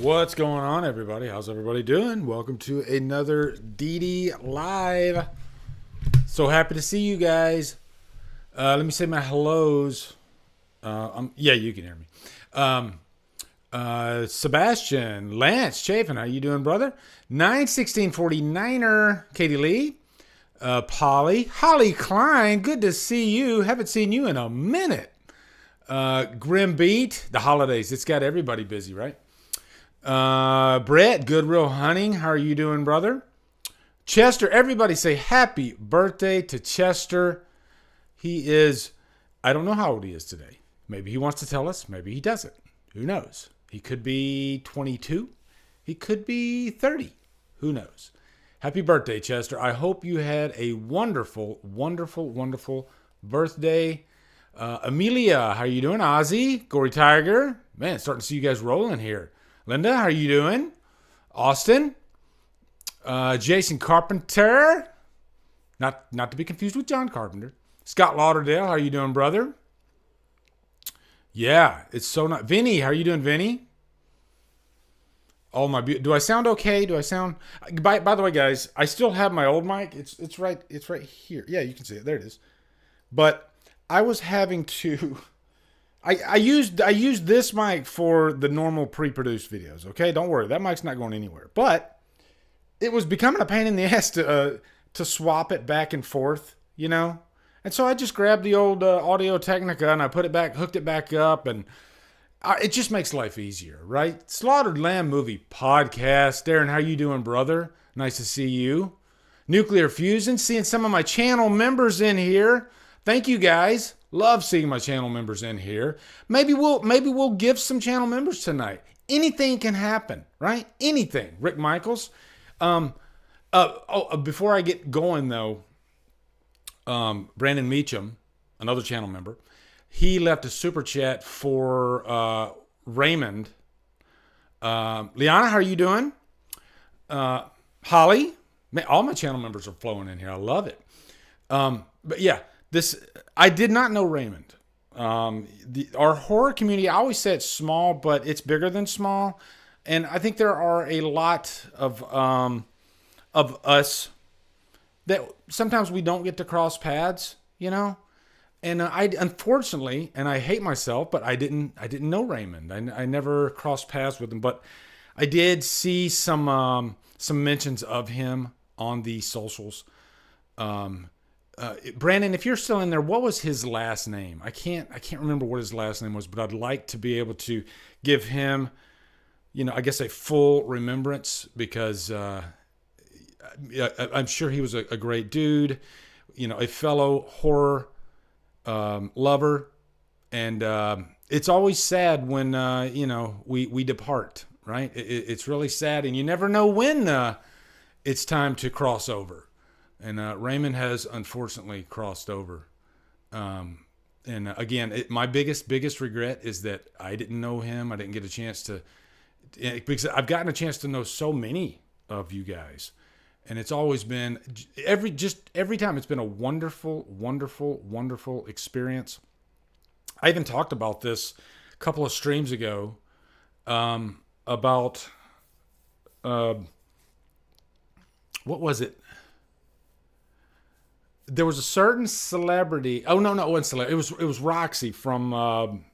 What's going on, everybody? How's everybody doing? Welcome to another DDLive. So happy to see you guys. Let me say my hellos. Yeah, you can hear me. Sebastian, Lance, Chafin, how you doing, brother? 91649er, Katie Lee, Polly, Holly Klein, good to see you. Haven't seen you in a minute. Grim Beat, the holidays, it's got everybody busy, right? Brett, Good Real Hunting, how are you doing, brother? Chester, everybody say happy birthday to Chester. He is, I don't know how old he is today. Maybe he wants to tell us, maybe he doesn't. Who knows? He could be 22. He could be 30. Who knows? Happy birthday, Chester. I hope you had a wonderful, wonderful, wonderful birthday. Amelia, how you doing? Ozzy, Gory Tiger. Man, starting to see you guys rolling here. Linda, how are you doing? Austin, Jason Carpenter, not to be confused with John Carpenter. Scott Lauderdale, how are you doing, brother? Yeah, it's so not. Vinny, how are you doing, Vinny? Oh my, do I sound okay? Do I sound? By the way, guys, I still have my old mic. It's right here. Yeah, you can see it. There it is. But I was having to. I used this mic for the normal pre-produced videos, okay? Don't worry, that mic's not going anywhere. But it was becoming a pain in the ass to swap it back and forth, you know? And so I just grabbed the old Audio Technica and I put it back, hooked it back up, and it just makes life easier, right? Slaughtered Lamb Movie Podcast. Darren, how you doing, brother? Nice to see you. Nuclear Fusion, seeing some of my channel members in here. Thank you, guys. Love seeing my channel members in here. Maybe we'll give some channel members tonight. Anything can happen, right? Anything. Rick Michaels. Before I get going though, Brandon Meacham, another channel member, he left a super chat for Raymond. Liana, how are you doing? Holly, man, all my channel members are flowing in here. I love it. But yeah. I did not know Raymond. Our horror community, I always say it's small, but it's bigger than small. And I think there are a lot of us that sometimes we don't get to cross paths, you know? And I unfortunately, and I hate myself, but I didn't know Raymond. I never crossed paths with him, but I did see some mentions of him on the socials. Brandon, if you're still in there, what was his last name? I can't remember what his last name was, but I'd like to be able to give him, I guess a full remembrance because I'm sure he was a great dude, a fellow horror lover, and it's always sad when we depart, right? It's really sad, and you never know when it's time to cross over. And Raymond has unfortunately crossed over. And again, my biggest regret is that I didn't know him. I didn't get a chance to, because I've gotten a chance to know so many of you guys. And it's always been, every time it's been a wonderful, wonderful, wonderful experience. I even talked about this a couple of streams ago about, what was it? There was a certain celebrity. Oh no, it wasn't celebrity. It was Roxy from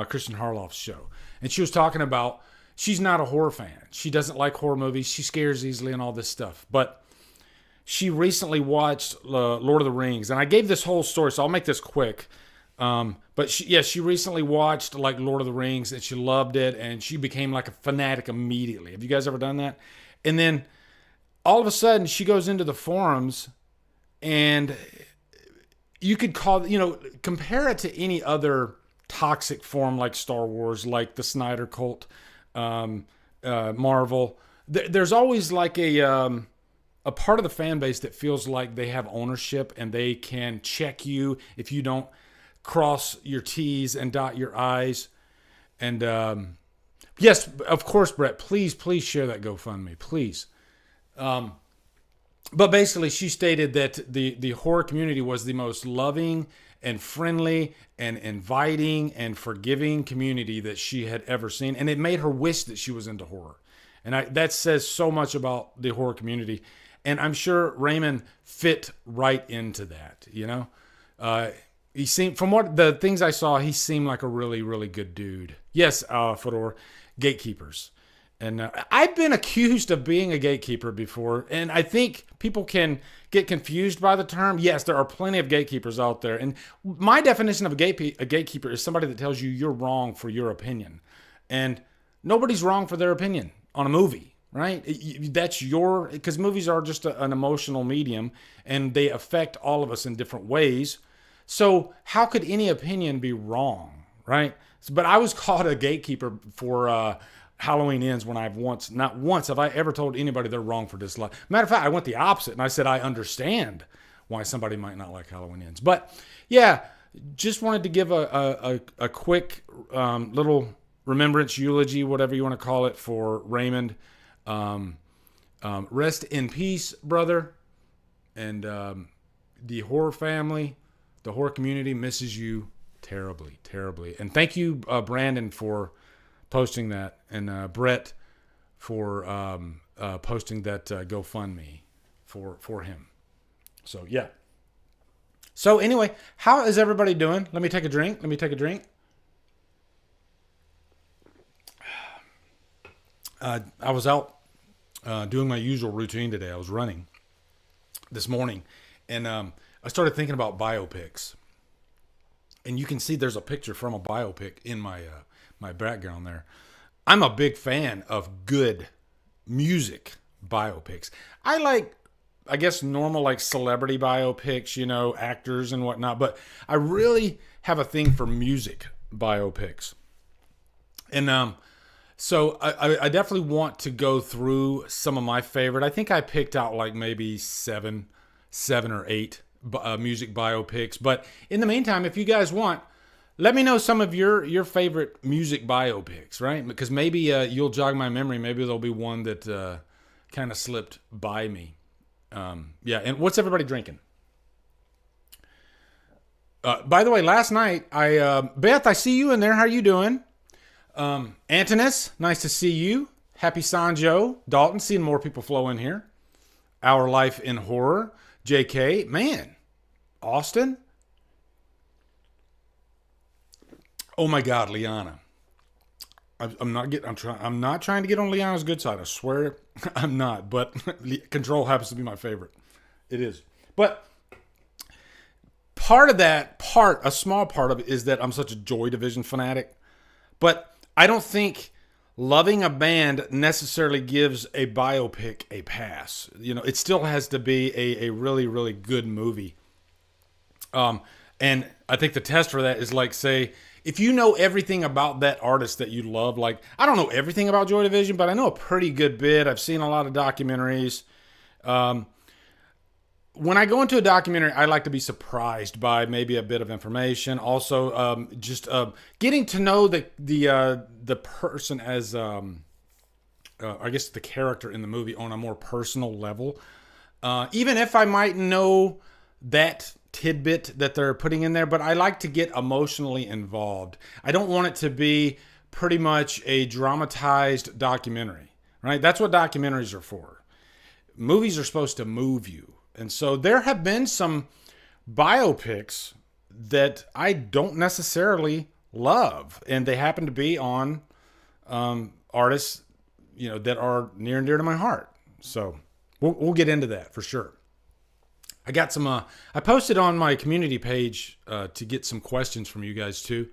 Christian Harloff's show, and she was talking about she's not a horror fan. She doesn't like horror movies. She scares easily and all this stuff. But she recently watched Lord of the Rings, and I gave this whole story, so I'll make this quick. But she recently watched like Lord of the Rings, and she loved it, and she became like a fanatic immediately. Have you guys ever done that? And then all of a sudden, she goes into the forums, and you could call, compare it to any other toxic form like Star Wars, like the Snyder Cult, Marvel. There's always like a part of the fan base that feels like they have ownership and they can check you if you don't cross your T's and dot your I's. And yes, of course, Brett, please share that GoFundMe, please. But basically, she stated that the horror community was the most loving and friendly and inviting and forgiving community that she had ever seen. And it made her wish that she was into horror. And that says so much about the horror community. And I'm sure Raymond fit right into that, He seemed, from what the things I saw, he seemed like a really, really good dude. Yes, Fedor, gatekeepers. And I've been accused of being a gatekeeper before, and I think people can get confused by the term. Yes, there are plenty of gatekeepers out there. And my definition of a gatekeeper is somebody that tells you you're wrong for your opinion. And nobody's wrong for their opinion on a movie, right? That's because movies are just an emotional medium, and they affect all of us in different ways. So how could any opinion be wrong, right? But I was called a gatekeeper for Halloween Ends when not once have I ever told anybody they're wrong for dislike. Matter of fact, I went the opposite, and I said I understand why somebody might not like Halloween Ends. But yeah, just wanted to give a quick little remembrance, eulogy, whatever you want to call it, for Raymond. Rest in peace, brother. And the horror family, the horror community misses you terribly, terribly. And thank you, Brandon, for posting that, and Brett for posting that GoFundMe for him. So yeah. So anyway, how is everybody doing? Let me take a drink. I was out doing my usual routine today. I was running this morning, and I started thinking about biopics. And you can see there's a picture from a biopic in my background there. I'm a big fan of good music biopics. I like, I guess, normal like celebrity biopics, actors and whatnot. But I really have a thing for music biopics. And so I definitely want to go through some of my favorite. I think I picked out like maybe seven or eight music biopics. But in the meantime, if you guys want, let me know some of your favorite music biopics, right? Because maybe you'll jog my memory. Maybe there'll be one that kind of slipped by me. Yeah, and what's everybody drinking? By the way, last night, Beth, I see you in there. How are you doing? Antonis, nice to see you. Happy Sanjo. Dalton, seeing more people flow in here. Our Life in Horror. JK, man. Austin. Oh my God, Liana. I'm not trying to get on Liana's good side. I swear I'm not. But Control happens to be my favorite. It is. But a small part of it is that I'm such a Joy Division fanatic. But I don't think loving a band necessarily gives a biopic a pass. It still has to be a really, really good movie. And I think the test for that is like, say, if you know everything about that artist that you love, like, I don't know everything about Joy Division, but I know a pretty good bit. I've seen a lot of documentaries. When I go into a documentary, I like to be surprised by maybe a bit of information. Also, just getting to know the person as, I guess, the character in the movie on a more personal level. Even if I might know that tidbit that they're putting in there, but I like to get emotionally involved. I don't want it to be pretty much a dramatized documentary, right? That's what documentaries are for. Movies are supposed to move you. And so there have been some biopics that I don't necessarily love, and they happen to be on artists, that are near and dear to my heart. So we'll get into that for sure. I got some. I posted on my community page to get some questions from you guys too.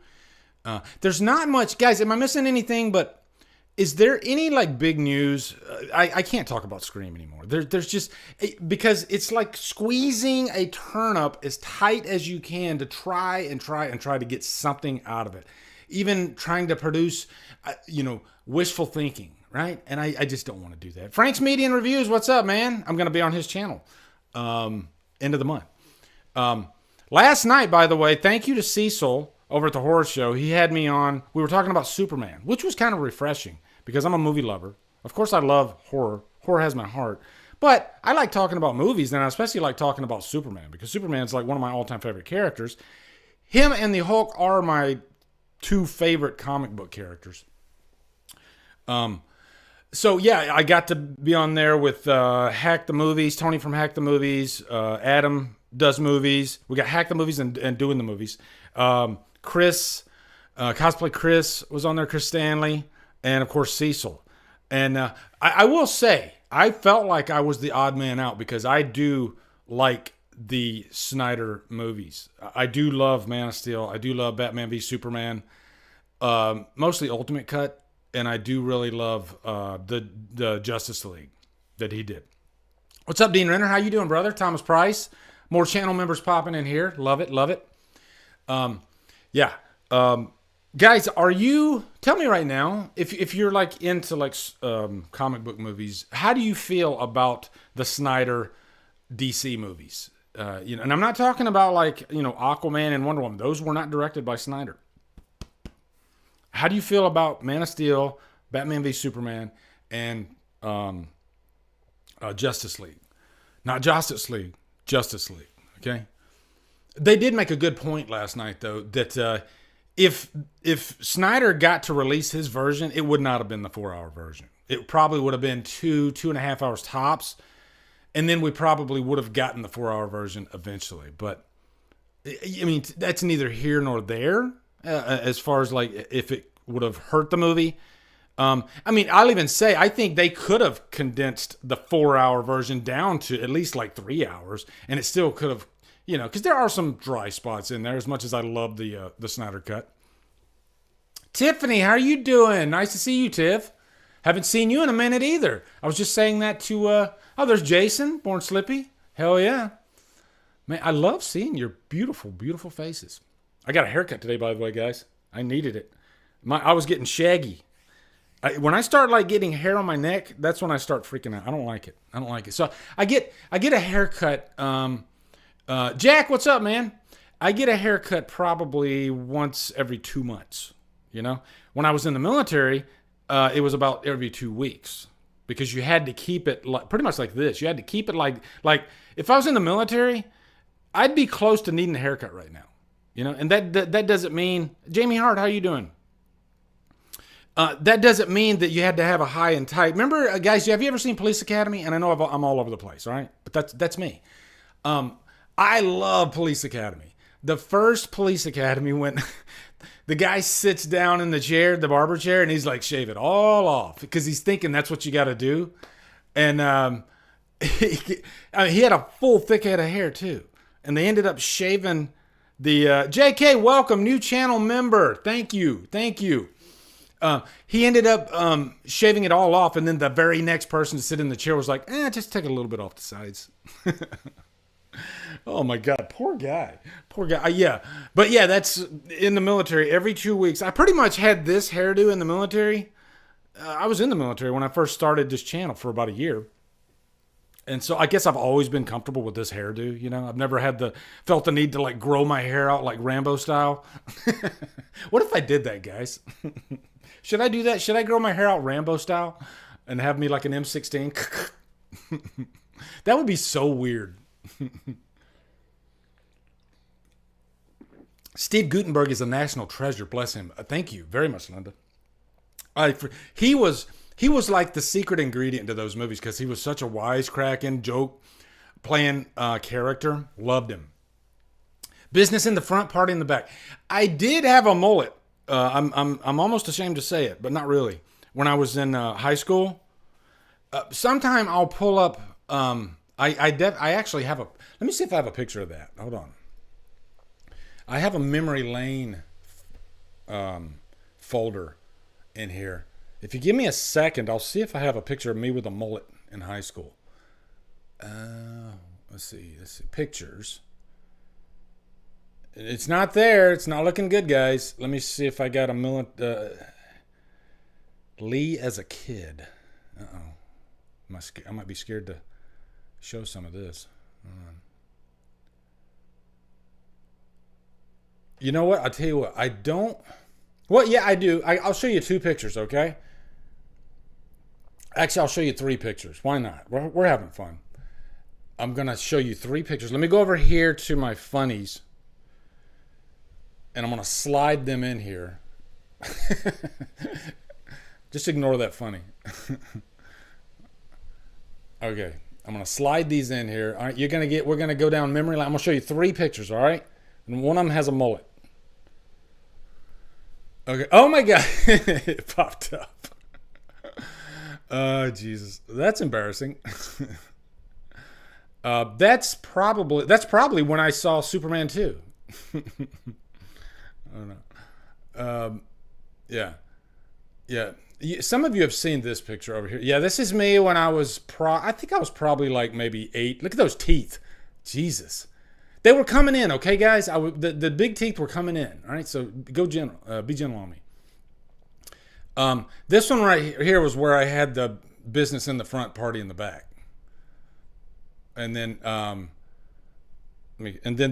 There's not much, guys. Am I missing anything? But is there any like big news? I can't talk about Scream anymore. There's just because it's like squeezing a turnip as tight as you can to try to get something out of it. Even trying to produce, wishful thinking, right? And I just don't want to do that. Frank's Media and Reviews, what's up, man? I'm going to be on his channel. End of the month. Last night, by the way, thank you to Cecil over at the horror show. He had me on. We were talking about Superman, which was kind of refreshing because I'm a movie lover. Of course, I love horror. Horror has my heart. But I like talking about movies, and I especially like talking about Superman because Superman's like one of my all-time favorite characters. Him and the Hulk are my two favorite comic book characters. So yeah, I got to be on there with Hack the Movies, Tony from Hack the Movies, Adam does movies. We got Hack the Movies and Doing the Movies. Chris, Cosplay Chris was on there, Chris Stanley, and of course Cecil. And I will say, I felt like I was the odd man out because I do like the Snyder movies. I do love Man of Steel. I do love Batman v Superman, mostly Ultimate Cut, and I do really love the Justice League that he did. What's up, Dean Renner? How you doing, brother? Thomas Price. More channel members popping in here. Love it, love it. Yeah. Guys, tell me right now, if you're like into like comic book movies, how do you feel about the Snyder DC movies? And I'm not talking about like, Aquaman and Wonder Woman. Those were not directed by Snyder. How do you feel about Man of Steel, Batman v Superman, and Justice League? Not Justice League, Justice League. Okay. They did make a good point last night, though, that if Snyder got to release his version, it would not have been the 4-hour version. It probably would have been 2.5 hours tops. And then we probably would have gotten the 4-hour version eventually. But, I mean, that's neither here nor there as far as, like, if it would have hurt the movie. I mean, I'll even say, I think they could have condensed the 4-hour version down to at least, like, 3 hours. And it still could have, because there are some dry spots in there, as much as I love the Snyder Cut. Tiffany, how are you doing? Nice to see you, Tiff. Haven't seen you in a minute either. I was just saying that to, there's Jason, Born Slippy. Hell yeah. Man, I love seeing your beautiful, beautiful faces. I got a haircut today, by the way, guys. I needed it. I was getting shaggy. When I start like getting hair on my neck, that's when I start freaking out. I don't like it. So I get a haircut. Jack, what's up, man? I get a haircut probably once every 2 months. When I was in the military, it was about every 2 weeks because you had to keep it pretty much like this. You had to keep it like if I was in the military, I'd be close to needing a haircut right now. And that doesn't mean, Jamie Hart, how you doing? That doesn't mean that you had to have a high and tight. Remember, guys, have you ever seen Police Academy? And I know I'm all over the place, all right? But that's me. I love Police Academy. The first Police Academy, when the guy sits down in the chair, the barber chair, and he's like, shave it all off because he's thinking that's what you got to do. And he had a full, thick head of hair too. And they ended up shaving the JK, welcome, new channel member. Thank you. He ended up shaving it all off, and then the very next person to sit in the chair was like, just take a little bit off the sides. Oh my God, poor guy. Yeah. But yeah, that's in the military every 2 weeks. I pretty much had this hairdo in the military. I was in the military when I first started this channel for about a year. And so I guess I've always been comfortable with this hairdo. I've never felt the need to like grow my hair out like Rambo style. What if I did that, guys? Should I do that? Should I grow my hair out Rambo style and have me like an M16? That would be so weird. Steve Guttenberg is a national treasure. Bless him. Thank you very much, Linda. He was like the secret ingredient to those movies because he was such a wisecracking, joke playing character. Loved him. Business in the front, party in the back. I did have a mullet. I'm almost ashamed to say it, but not really. When I was in high school, sometime I'll pull up I actually have a. Let me see if I have a picture of that. Hold on. I have a memory lane folder in here. If you give me a second, I'll see if I have a picture of me with a mullet in high school. Let's see. Pictures. It's not there. It's not looking good, guys. Let me see if I got a mullet. Lee as a kid. Uh-oh. I might be scared to show some of this. You know what? I'll tell you what. I don't. Well, yeah, I do. I'll show you 2 pictures, okay? Actually, I'll show you 3 pictures. Why not? We're having fun. I'm going to show you 3 pictures. Let me go over here to my Funnies. And I'm going to slide them in here. Just ignore that funny. Okay. I'm going to slide these in here. All right, we're going to go down memory lane. I'm going to show you 3 pictures, all right? And one of them has a mullet. Okay. Oh my God. It popped up. Oh, Jesus. That's embarrassing. That's probably when I saw Superman 2. I don't know. Yeah. Some of you have seen this picture over here. Yeah, this is me when I was I think I was probably like maybe 8. Look at those teeth. Jesus. They were coming in, okay, guys? The big teeth were coming in. All right, so be gentle on me. This one right here was where I had the business in the front, party in the back. And then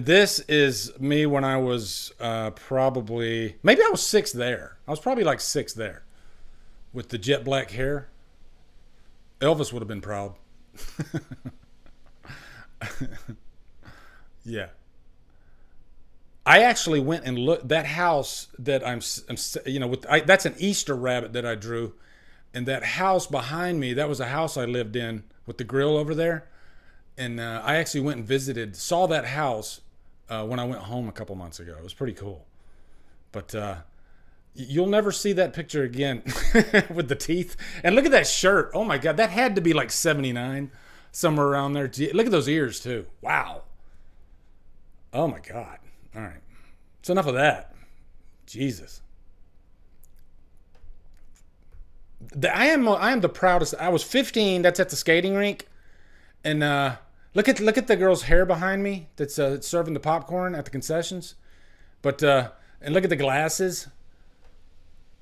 this is me when I was maybe I was 6 there. I was probably like 6 there with the jet black hair. Elvis would have been proud. Yeah. I actually went and looked that house that that's an Easter rabbit that I drew, and that house behind me, that was a house I lived in with the grill over there, and I actually went and saw that house when I went home a couple months ago. It was pretty cool, but you'll never see that picture again with the teeth. And look at that shirt. Oh my God, that had to be like 79, somewhere around there. Look at those ears too. Wow. Oh my God. All right. It's enough of that. Jesus. I am the proudest. I was 15. That's at the skating rink. And look at the girl's hair behind me that's serving the popcorn at the concessions. But and look at the glasses.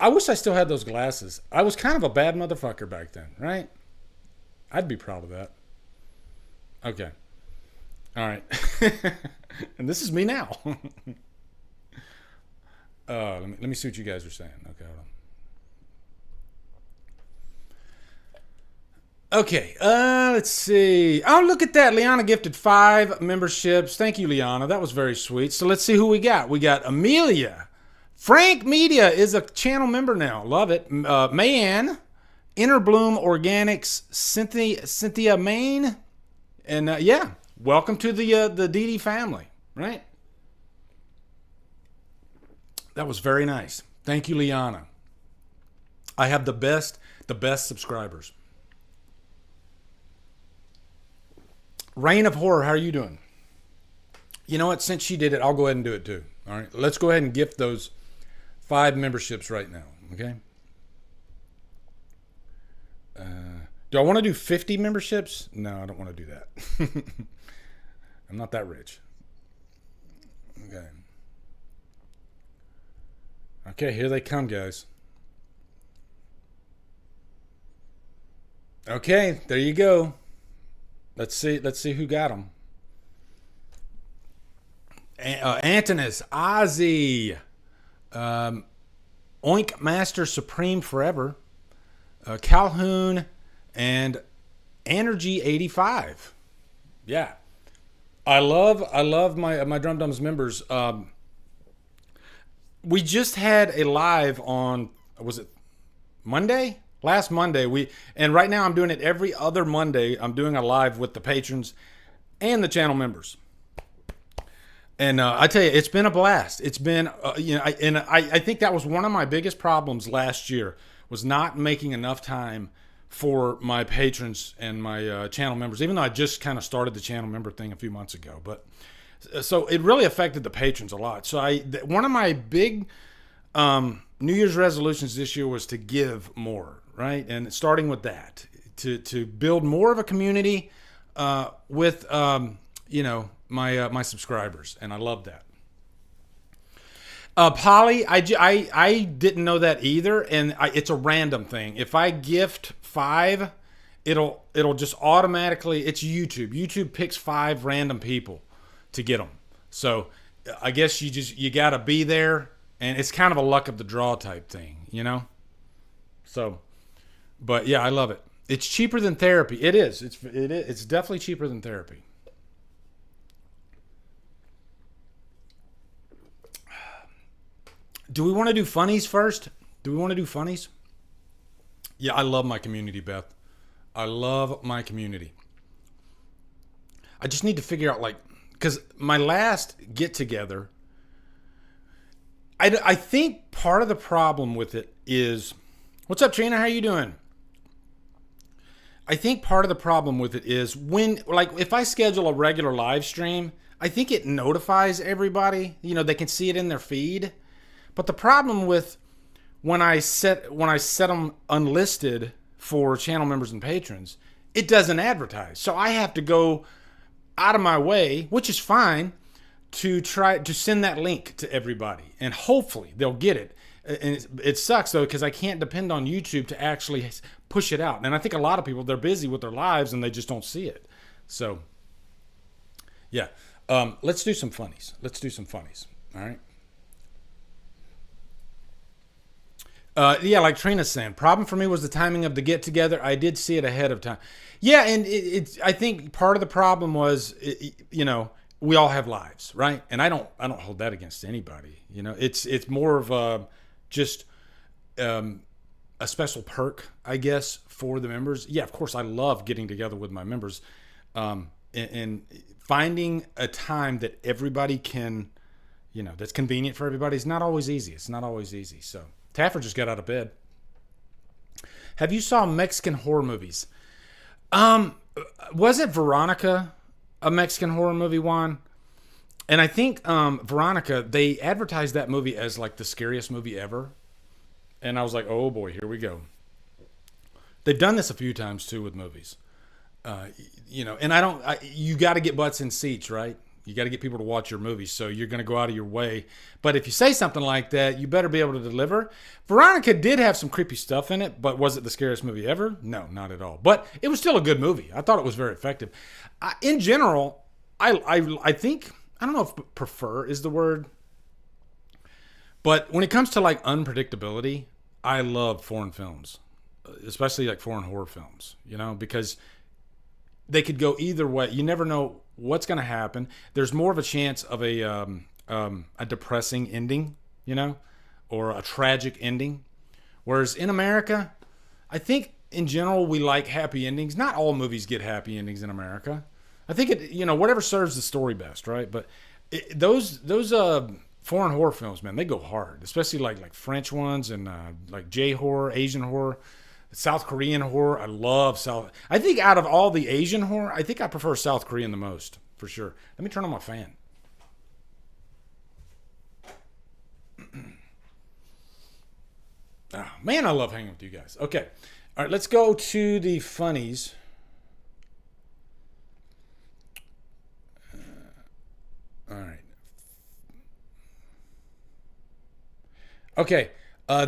I wish I still had those glasses. I was kind of a bad motherfucker back then, right? I'd be proud of that. Okay. All right. And this is me now. Let me see what you guys are saying. Okay, hold on. Okay, let's see. Oh, look at that. Liana gifted 5 memberships. Thank you, Liana. That was very sweet. So let's see who we got. We got Amelia. Frank Media is a channel member now. Love it. Mayanne, Inner Bloom Organics, Cynthia Main, and yeah, welcome to the DD family. Right? That was very nice. Thank you, Liana. I have the best subscribers. Reign of Horror, how are you doing? You know what? Since she did it, I'll go ahead and do it too. All right, let's go ahead and gift those 5 memberships right now. Okay. Do I want to do 50 memberships? No, I don't want to do that. I'm not that rich. Okay. Okay, here they come, guys. Okay, there you go. Let's see who got them. Antonis, Ozzy, Oink Master Supreme Forever, Calhoun, and Energy 85. Yeah, I love my Drumdums members. We just had a live on, was it Monday? Last Monday. And right now I'm doing it every other Monday. I'm doing a live with the patrons and the channel members. And I tell you, it's been a blast. It's been, I think that was one of my biggest problems last year, was not making enough time for my patrons and my channel members, even though I just kind of started the channel member thing a few months ago. But so it really affected the patrons a lot. So one of my big New Year's resolutions this year was to give more, right? And starting with that, to build more of a community with my subscribers, and I love that. Polly, I didn't know that either, and it's a random thing. If I gift 5, it'll just automatically. It's YouTube. YouTube picks 5 random people to get them. So I guess you gotta be there, and it's kind of a luck of the draw type thing, So, but yeah, I love it. It's cheaper than therapy. It is. It's definitely cheaper than therapy. Do we want to do funnies first? Yeah, I love my community, Beth. I love my community. I just need to figure out, because my last get together, I think part of the problem with it is, what's up, Trina? How you doing? I think part of the problem with it is if I schedule a regular live stream, I think it notifies everybody. They can see it in their feed. But the problem with when I set them unlisted for channel members and patrons, it doesn't advertise. So I have to go out of my way, which is fine, to try to send that link to everybody, and hopefully they'll get it. And it sucks though, because I can't depend on YouTube to actually push it out. And I think a lot of people, they're busy with their lives and they just don't see it. So yeah, let's do some funnies. All right. Yeah, like Trina's saying, problem for me was the timing of the get together. I did see it ahead of time. Yeah, and I think part of the problem was, we all have lives, right? And I don't hold that against anybody. It's more of just a special perk, I guess, for the members. Yeah, of course, I love getting together with my members, and finding a time that everybody can, that's convenient for everybody is not always easy. It's not always easy. So Taffer just got out of bed. Have you saw Mexican horror movies? Wasn't Veronica a Mexican horror movie, Juan? And I think Veronica, they advertised that movie as the scariest movie ever. And I was like, oh boy, here we go. They've done this a few times too with movies. And you got to get butts in seats, right? You got to get people to watch your movies, so you're going to go out of your way. But if you say something like that, you better be able to deliver. Veronica did have some creepy stuff in it, but was it the scariest movie ever? No, not at all. But it was still a good movie. I thought it was very effective. In general, I think, I don't know if prefer is the word, but when it comes to unpredictability, I love foreign films, especially foreign horror films, because they could go either way. You never know what's going to happen. There's more of a chance of a depressing ending, or a tragic ending. Whereas in America, I think in general we like happy endings. Not all movies get happy endings in America. I think whatever serves the story best, right? But those foreign horror films, man, they go hard, especially like French ones and J horror, Asian horror. South Korean horror, I love I think out of all the Asian horror, I think I prefer South Korean the most, for sure. Let me turn on my fan. Oh, man, I love hanging with you guys. Okay. All right, let's go to the funnies. All right. Okay.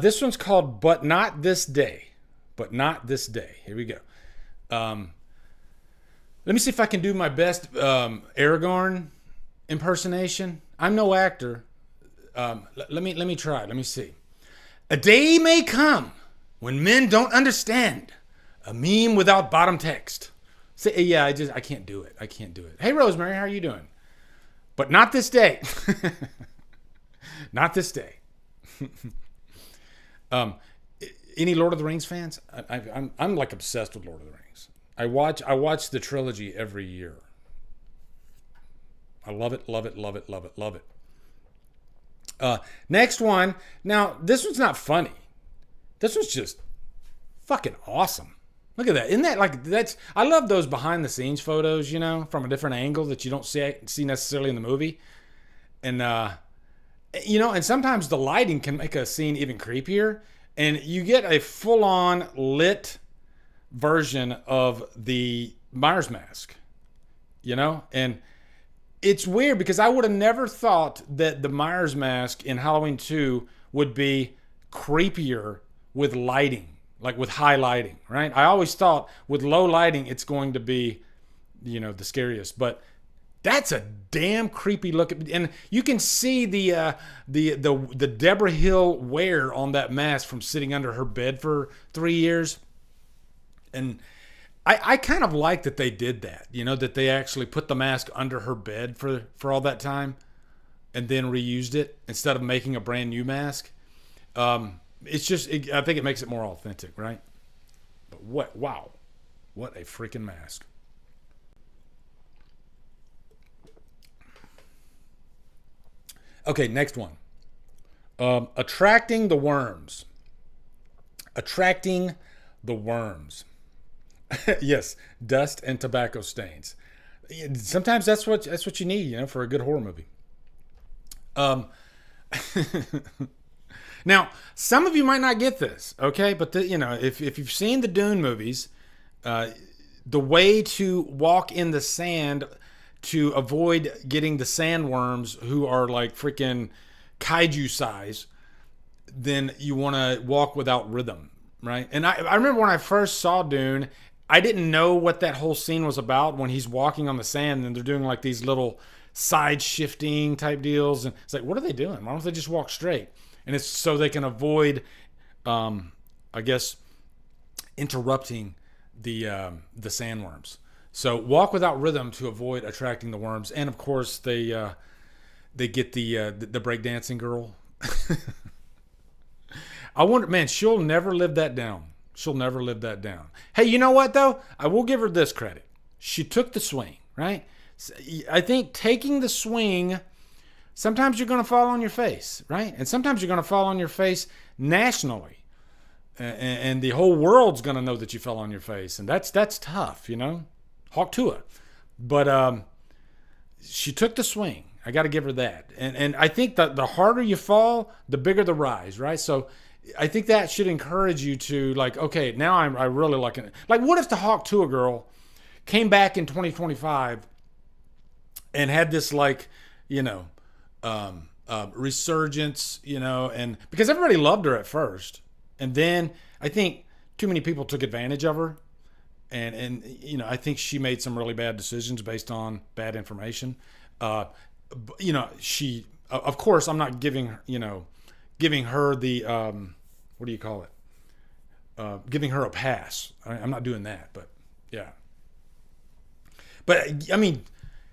This one's called But Not This Day. But not this day. Here we go. Let me see if I can do my best Aragorn impersonation. I'm no actor. Let me try. Let me see. A day may come when men don't understand a meme without bottom text. Say, yeah, I can't do it. I can't do it. Hey, Rosemary, how are you doing? But not this day. Not this day. Any Lord of the Rings fans? I'm obsessed with Lord of the Rings. I watch the trilogy every year. I love it, love it, love it, love it, love it. Next one. Now, this one's not funny. This one's just fucking awesome. Look at that. Isn't that like, I love those behind the scenes photos, from a different angle that you don't see necessarily in the movie. And, and sometimes the lighting can make a scene even creepier. And you get a full on lit version of the Myers mask, and it's weird because I would have never thought that the Myers mask in Halloween 2 would be creepier with lighting. Like with high lighting, right? I always thought with low lighting, it's going to be, the scariest. But that's a damn creepy look. And you can see the Deborah Hill wear on that mask from sitting under her bed for 3 years. And I kind of like that they did that, that they actually put the mask under her bed for all that time and then reused it instead of making a brand new mask. It's just, I think it makes it more authentic, right? But wow, what a freaking mask. Okay, next one. Attracting the worms. Attracting the worms. Yes, dust and tobacco stains. Sometimes that's what you need, for a good horror movie. Now, some of you might not get this, okay? But, if you've seen the Dune movies, the way to walk in the sand to avoid getting the sandworms who are like freaking kaiju size, then you want to walk without rhythm, right? And I remember when I first saw Dune, I didn't know what that whole scene was about when he's walking on the sand and they're doing like these little side shifting type deals. And it's like, what are they doing? Why don't they just walk straight? And it's so they can avoid, I guess, interrupting the sandworms. So walk without rhythm to avoid attracting the worms. And of course, they get the breakdancing girl. I wonder, man, she'll never live that down. She'll never live that down. Hey, you know what though? I will give her this credit. She took the swing, right? I think taking the swing. Sometimes you're going to fall on your face, right? And sometimes you're going to fall on your face nationally. And the whole world's going to know that you fell on your face. And that's tough, Hawk Tua. But she took the swing. I got to give her that. And I think that the harder you fall, the bigger the rise, right? So I think that should encourage you to okay, now I really like it. Like, what if the Hawk Tua girl came back in 2025 and had this resurgence, and because everybody loved her at first, and then I think too many people took advantage of her, and I think she made some really bad decisions based on bad information. She, of course, I'm not giving her the what do you call it? Giving her a pass. I'm not doing that, but yeah. But I mean,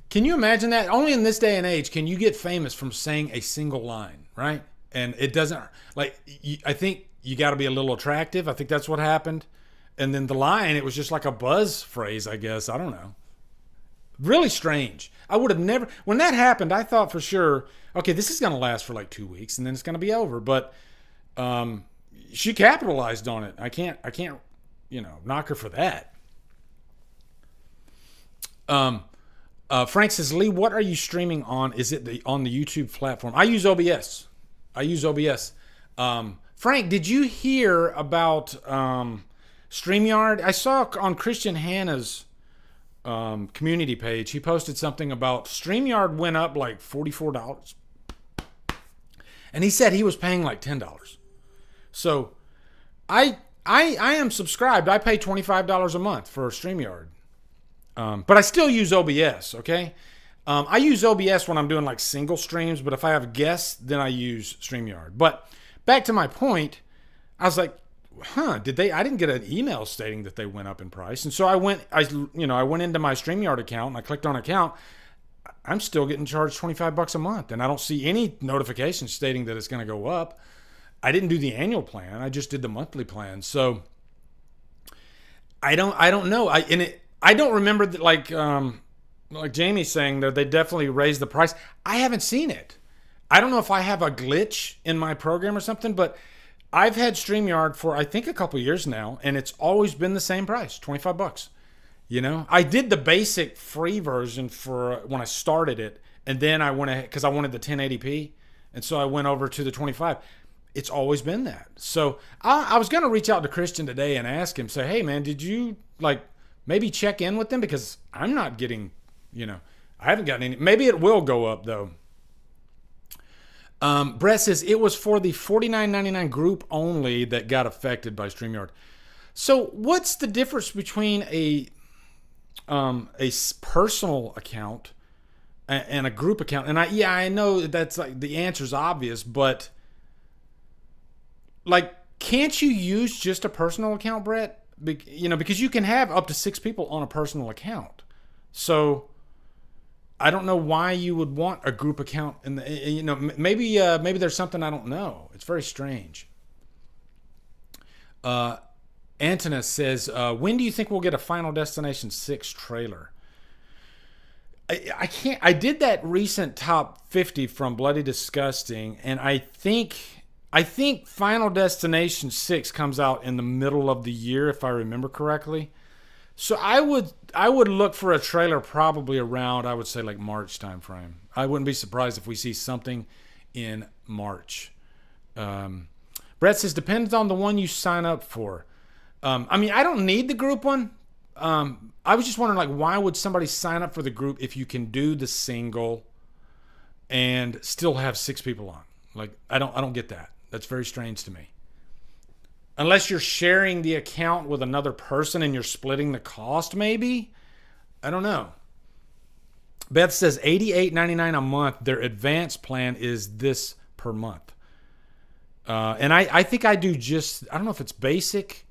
can you imagine that? Only in this day and age can you get famous from saying a single line, right? And it doesn't, I think you got to be a little attractive. I think that's what happened. And then the line, it was just like a buzz phrase, I guess. I don't know. Really strange. I would have never, when that happened, I thought for sure, okay, this is going to last for like 2 weeks and then it's going to be over. But she capitalized on it. I can't, knock her for that. Frank says, Lee, what are you streaming on? Is it on the YouTube platform? I use OBS. Frank, did you hear about StreamYard? I saw on Christian Hanna's community page, he posted something about StreamYard went up like $44. And he said he was paying like $10. So I am subscribed. I pay $25 a month for StreamYard. But I still use OBS, okay? I use OBS when I'm doing like single streams, but if I have guests, then I use StreamYard. But back to my point, I was like, I didn't get an email stating that they went up in price. And so I went into my StreamYard account and I clicked on account. I'm still getting charged $25 a month, and I don't see any notification stating that it's going to go up. I didn't do the annual plan. I just did the monthly plan. So I don't know. I don't remember that, like Jamie's saying that they definitely raised the price. I haven't seen it. I don't know if I have a glitch in my program or something, but I've had StreamYard for I think a couple years now, and it's always been the same price, $25. You know, I did the basic free version for when I started it, and then I went ahead because I wanted the 1080p, and so I went over to the 25. It's always been that. So I was going to reach out to Christian today and ask him, say, hey man, did you like maybe check in with them, because I'm not getting, you know, I haven't gotten any. Maybe it will go up though. Brett says it was for the $49.99 group only that got affected by StreamYard. So what's the difference between a personal account and a group account? And I know that's like the answer's obvious, but like, can't you use just a personal account, Brett? You know, because you can have up to 6 people on a personal account. So I don't know why you would want a group account. And you know, maybe there's something I don't know. It's very strange. Antonis says, when do you think we'll get a Final Destination 6 trailer? I can't. I did that recent top 50 from Bloody Disgusting, and I think Final Destination 6 comes out in the middle of the year, if I remember correctly. So I would look for a trailer probably around, I would say, like March timeframe. I wouldn't be surprised if we see something in March. Brett says, depends on the one you sign up for. I mean, I don't need the group one. I was just wondering, like, why would somebody sign up for the group if you can do the single and still have 6 people on? Like, I don't get that. That's very strange to me. Unless you're sharing the account with another person and you're splitting the cost, maybe? I don't know. Beth says $88.99 a month. Their advanced plan is this per month. And I think I do just, I don't know if it's basic,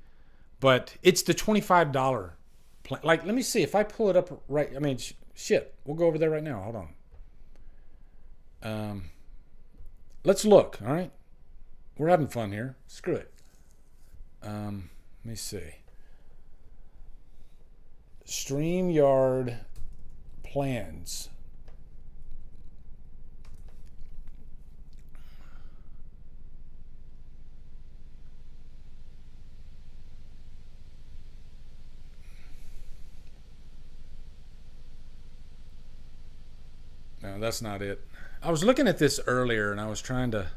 but it's the $25 plan. Like, let me see if I pull it up right. I mean, shit, we'll go over there right now. Hold on. Let's look, all right? We're having fun here. Screw it. Let me see. StreamYard plans. No, that's not it. I was looking at this earlier and I was trying to...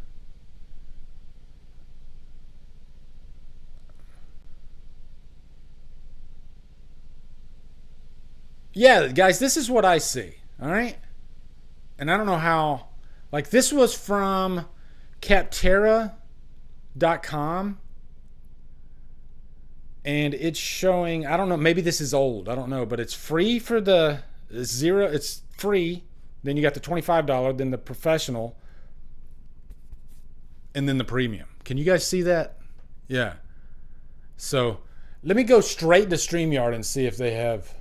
Yeah, guys, this is what I see, all right? And I don't know how... Like, this was from Capterra.com. And it's showing... I don't know, maybe this is old. I don't know, but it's free for the zero. It's free. Then you got the $25, then the professional, and then the premium. Can you guys see that? Yeah. So let me go straight to StreamYard and see if they have...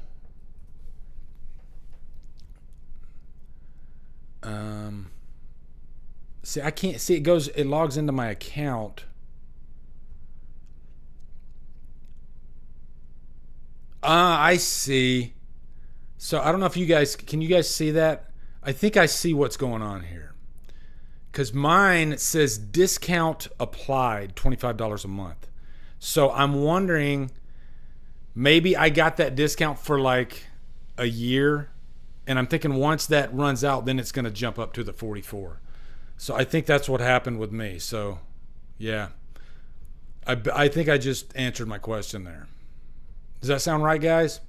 See, I can't see. It logs into my account. I see. So I don't know if can you guys see that? I think I see what's going on here. Because mine says discount applied, $25 a month. So I'm wondering, maybe I got that discount for like a year. And I'm thinking once that runs out, then it's going to jump up to the 44. So I think that's what happened with me. So, yeah. I think I just answered my question there. Does that sound right, guys?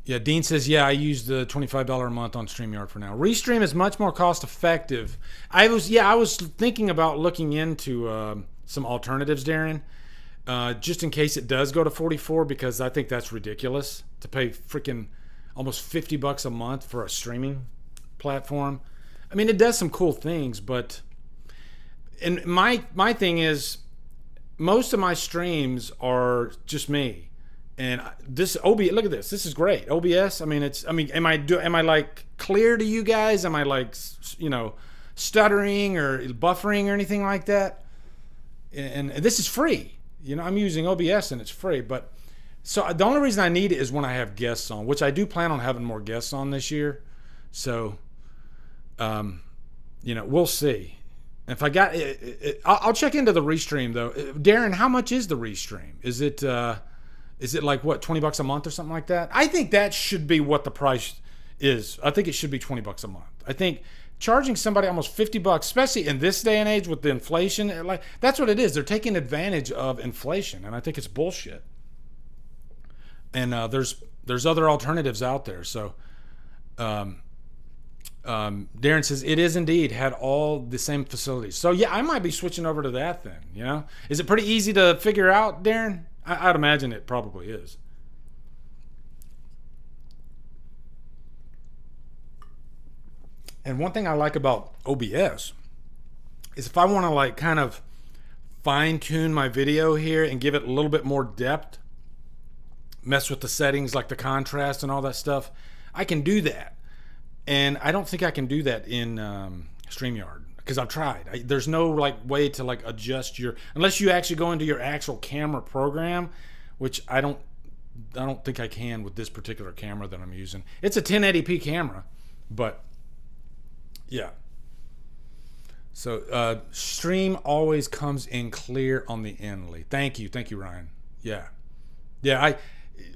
Yeah, Dean says, yeah, I use the $25 a month on StreamYard for now. Restream is much more cost effective. I was thinking about looking into some alternatives, Darren, just in case it does go to 44, because I think that's ridiculous to pay freaking almost $50 a month for a streaming platform. I mean, it does some cool things, but and my thing is, most of my streams are just me. And this look at this. This is great. OBS. I mean, am I like clear to you guys? Am I like, you know, stuttering or buffering or anything like that? And this is free. You know, I'm using OBS and it's free. But so the only reason I need it is when I have guests on, which I do plan on having more guests on this year. So, you know, we'll see. If I got it, I'll check into the restream though. Darren, how much is the restream? Is it like what, $20 a month or something like that? I think that should be what the price is. I think it should be $20 a month. I think charging somebody almost $50, especially in this day and age with the inflation, like that's what it is. They're taking advantage of inflation, and I think it's bullshit. And there's other alternatives out there. So Darren says it is indeed had all the same facilities. So yeah, I might be switching over to that then. You know, is it pretty easy to figure out, Darren? I'd imagine it probably is. And one thing I like about OBS is if I want to like kind of fine tune my video here and give it a little bit more depth, mess with the settings like the contrast and all that stuff, I can do that. And I don't think I can do that in StreamYard because I've tried. There's no like way to like adjust your, unless you actually go into your actual camera program, which I don't think I can with this particular camera that I'm using. It's a 1080p camera, but yeah. So stream always comes in clear on the Inley. Thank you, Ryan. Yeah.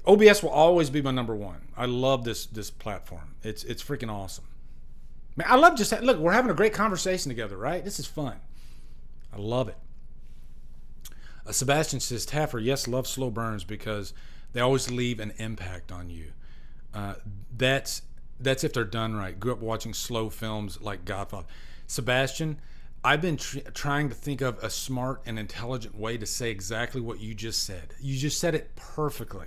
OBS will always be my number one. I love this platform. It's freaking awesome. Man, I love just look. We're having a great conversation together, right? This is fun. I love it. Sebastian says, Taffer, yes, love slow burns because they always leave an impact on you. That's if they're done right. Grew up watching slow films like Godfather. Sebastian, I've been trying to think of a smart and intelligent way to say exactly what you just said. You just said it perfectly.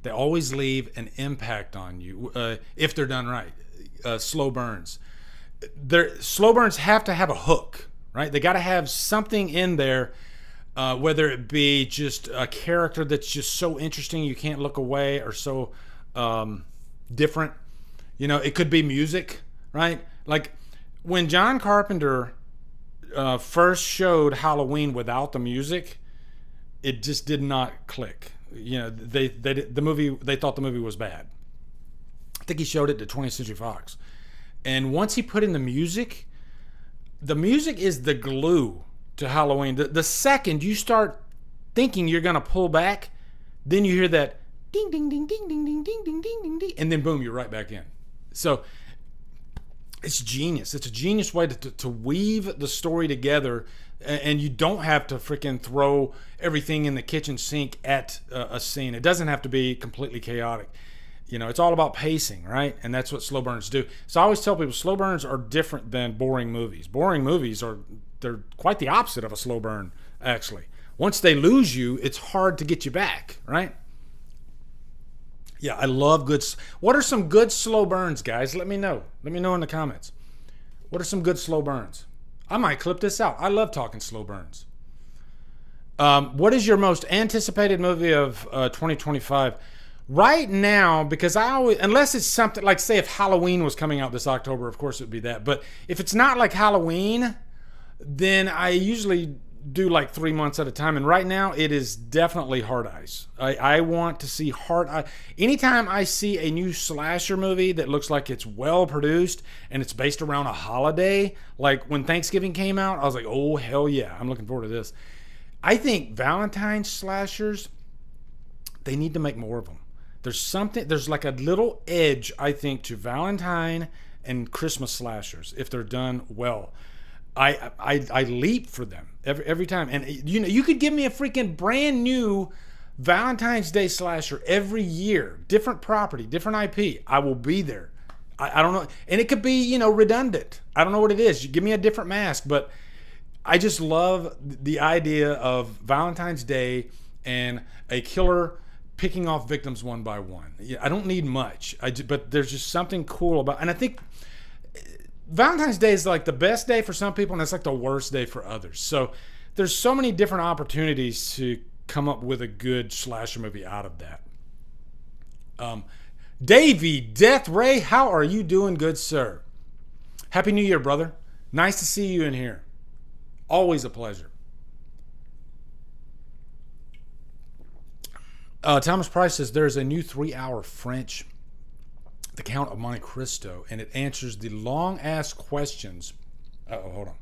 They always leave an impact on you if they're done right. Slow burns. Slow burns have to have a hook, right? They got to have something in there, whether it be just a character that's just so interesting you can't look away or so different. You know, it could be music, right? Like when John Carpenter first showed Halloween without the music, it just did not click. You know, they thought the movie was bad. I think he showed it to 20th Century Fox. And once he put in the music is the glue to Halloween. The second you start thinking you're going to pull back, then you hear that ding, ding, ding, ding, ding, ding, ding, ding, ding, ding, ding, and then boom, you're right back in. So it's genius. It's a genius way to weave the story together, and you don't have to freaking throw everything in the kitchen sink at a scene. It doesn't have to be completely chaotic. You know, it's all about pacing, right? And that's what slow burns do. So I always tell people slow burns are different than boring movies. Boring movies they're quite the opposite of a slow burn, actually. Once they lose you, it's hard to get you back, right? Yeah, I love good. What are some good slow burns, guys? Let me know. Let me know in the comments. What are some good slow burns? I might clip this out. I love talking slow burns. What is your most anticipated movie of 2025? Right now, because I always, unless it's something like, say, if Halloween was coming out this October, of course it would be that. But if it's not like Halloween, then I usually do like 3 months at a time. And right now, it is definitely Hard Eyes. I want to see Hard Eyes. Anytime I see a new slasher movie that looks like it's well produced and it's based around a holiday, like when Thanksgiving came out, I was like, oh, hell yeah, I'm looking forward to this. I think Valentine's slashers, they need to make more of them. There's like a little edge, I think, to Valentine and Christmas slashers if they're done well. I leap for them every time. And you know, you could give me a freaking brand new Valentine's Day slasher every year, different property, different IP. I will be there. I don't know, and it could be, you know, redundant. I don't know what it is. You give me a different mask, but I just love the idea of Valentine's Day and a killer picking off victims one by one. I don't need much, but there's just something cool about, and I think Valentine's Day is like the best day for some people, and it's like the worst day for others. So there's so many different opportunities to come up with a good slasher movie out of that. Davey Death Ray, how are you doing, good sir? Happy New Year, brother. Nice to see you in here. Always a pleasure. Thomas Price says there's a new 3-hour French, The Count of Monte Cristo, and it answers the long-asked questions. Hold on.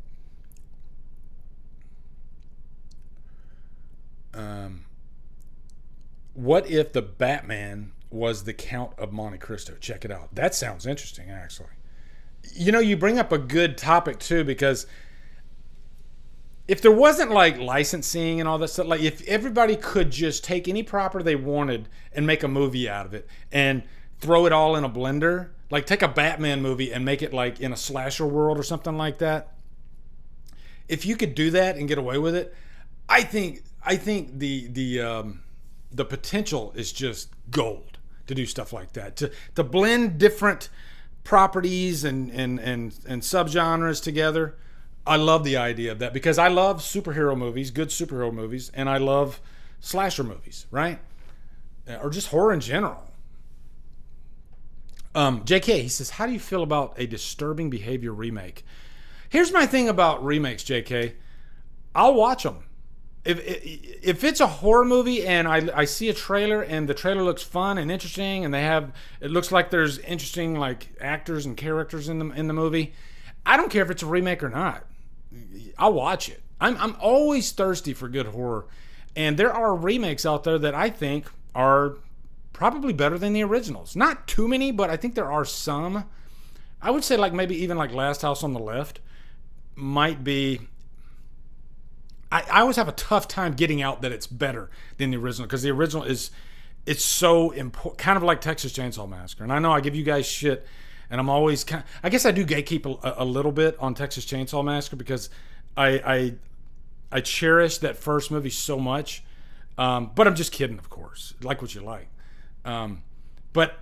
What if the Batman was the Count of Monte Cristo? Check it out. That sounds interesting, actually. You know, you bring up a good topic too, because if there wasn't like licensing and all that stuff, like if everybody could just take any property they wanted and make a movie out of it and throw it all in a blender, like take a Batman movie and make it like in a slasher world or something like that. If you could do that and get away with it, I think the potential is just gold to do stuff like that. To blend different properties and subgenres together. I love the idea of that because I love superhero movies, good superhero movies, and I love slasher movies, right? Or just horror in general. JK, he says, how do you feel about a Disturbing Behavior remake? Here's my thing about remakes, JK. I'll watch them. If it's a horror movie and I see a trailer and the trailer looks fun and interesting and it looks like there's interesting like actors and characters in the movie, I don't care if it's a remake or not. I'll watch it. I'm always thirsty for good horror, and there are remakes out there that I think are probably better than the originals. Not too many, but I think there are some. I would say like maybe even like Last House on the Left might be. I always have a tough time getting out that it's better than the original because the original it's so important, kind of like Texas Chainsaw Massacre. And I know I give you guys shit, and I'm always I guess I do gatekeep a little bit on Texas Chainsaw Massacre because I cherish that first movie so much. But I'm just kidding, of course. Like what you like. But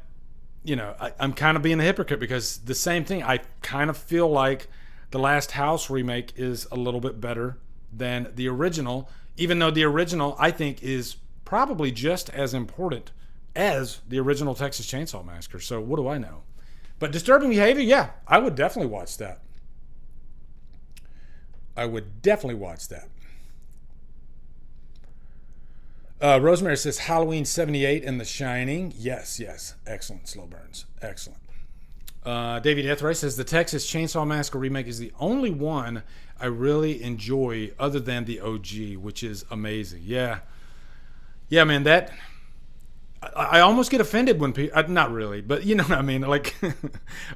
you know, I'm kind of being a hypocrite because the same thing. I kind of feel like the Last House remake is a little bit better than the original, even though the original I think is probably just as important as the original Texas Chainsaw Massacre. So what do I know? But Disturbing Behavior, yeah, I would definitely watch that. Rosemary says Halloween 78 and The Shining. Yes. Excellent, Slow Burns. Excellent. David Ethray says the Texas Chainsaw Massacre remake is the only one I really enjoy other than the OG, which is amazing. Yeah, man, that I almost get offended when people, not really, but you know what I mean. Like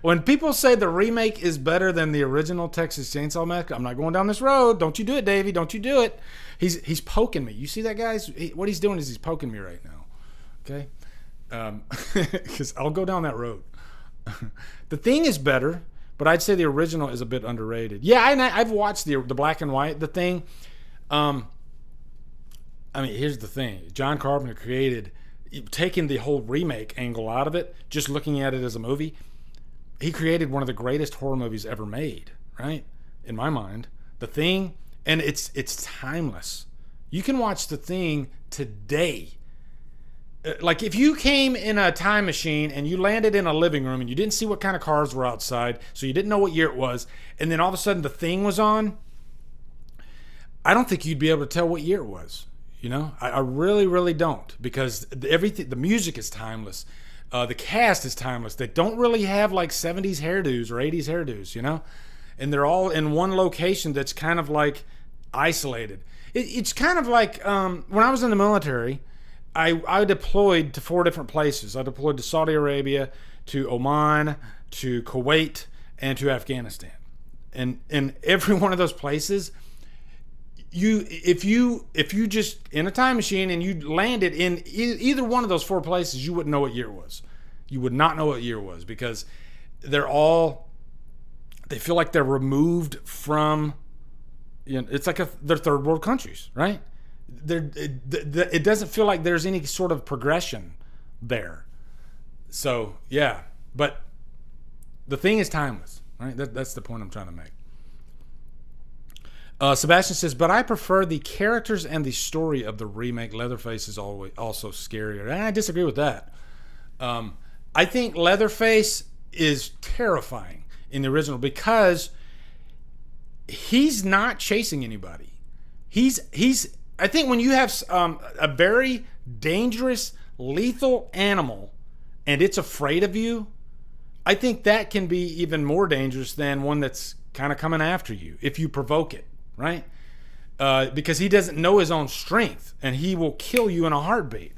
when people say the remake is better than the original Texas Chainsaw Massacre, I'm not going down this road. Don't you do it, Davey. Don't you do it. He's poking me. You see that, guys? What he's doing is he's poking me right now. Okay, because I'll go down that road. The Thing is better, but I'd say the original is a bit underrated. Yeah, I've watched the black and white. The Thing. I mean, here's the thing. John Carpenter created, taking the whole remake angle out of it, just looking at it as a movie, he created one of the greatest horror movies ever made, right? In my mind. The Thing, and it's timeless. You can watch The Thing today. Like if you came in a time machine and you landed in a living room and you didn't see what kind of cars were outside, so you didn't know what year it was, and then all of a sudden The Thing was on, I don't think you'd be able to tell what year it was. You know, I really, really don't, because everything, the music is timeless. The cast is timeless. They don't really have like 70s hairdos or 80s hairdos, you know, and they're all in one location that's kind of like isolated. It's kind of like when I was in the military, I deployed to 4 different places. I deployed to Saudi Arabia, to Oman, to Kuwait, and to Afghanistan. And in every one of those places, if you just in a time machine and you landed in either one of those 4 places, you wouldn't know what year it was. You would not know what year it was because they feel like they're removed from, you know, it's like they're third world countries, right? It doesn't feel like there's any sort of progression there. So yeah, but The Thing is timeless, right? That's the point I'm trying to make. Sebastian says, but I prefer the characters and the story of the remake. Leatherface is also scarier. And I disagree with that. I think Leatherface is terrifying in the original because he's not chasing anybody. I think when you have a very dangerous, lethal animal and it's afraid of you, I think that can be even more dangerous than one that's kind of coming after you if you provoke it. Right? because he doesn't know his own strength, and he will kill you in a heartbeat.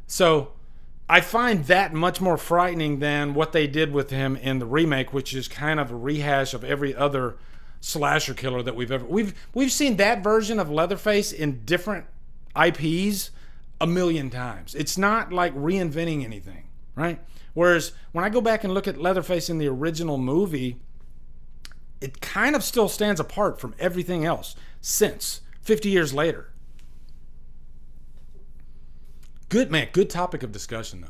So I find that much more frightening than what they did with him in the remake, which is kind of a rehash of every other slasher killer that we've seen that version of Leatherface in different IPs a million times. It's not like reinventing anything, right? Whereas when I go back and look at Leatherface in the original movie, it kind of still stands apart from everything else since 50 years later. Good, man. Good topic of discussion,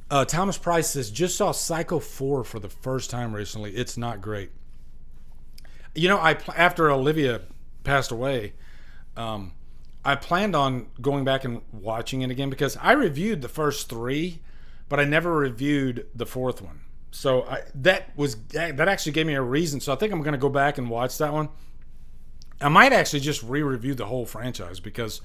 though. Thomas Price says, just saw Psycho 4 for the first time recently. It's not great. You know, after Olivia passed away, I planned on going back and watching it again because I reviewed the first 3, but I never reviewed the 4th one. So that actually gave me a reason. So I think I'm going to go back and watch that one. I might actually just re-review the whole franchise because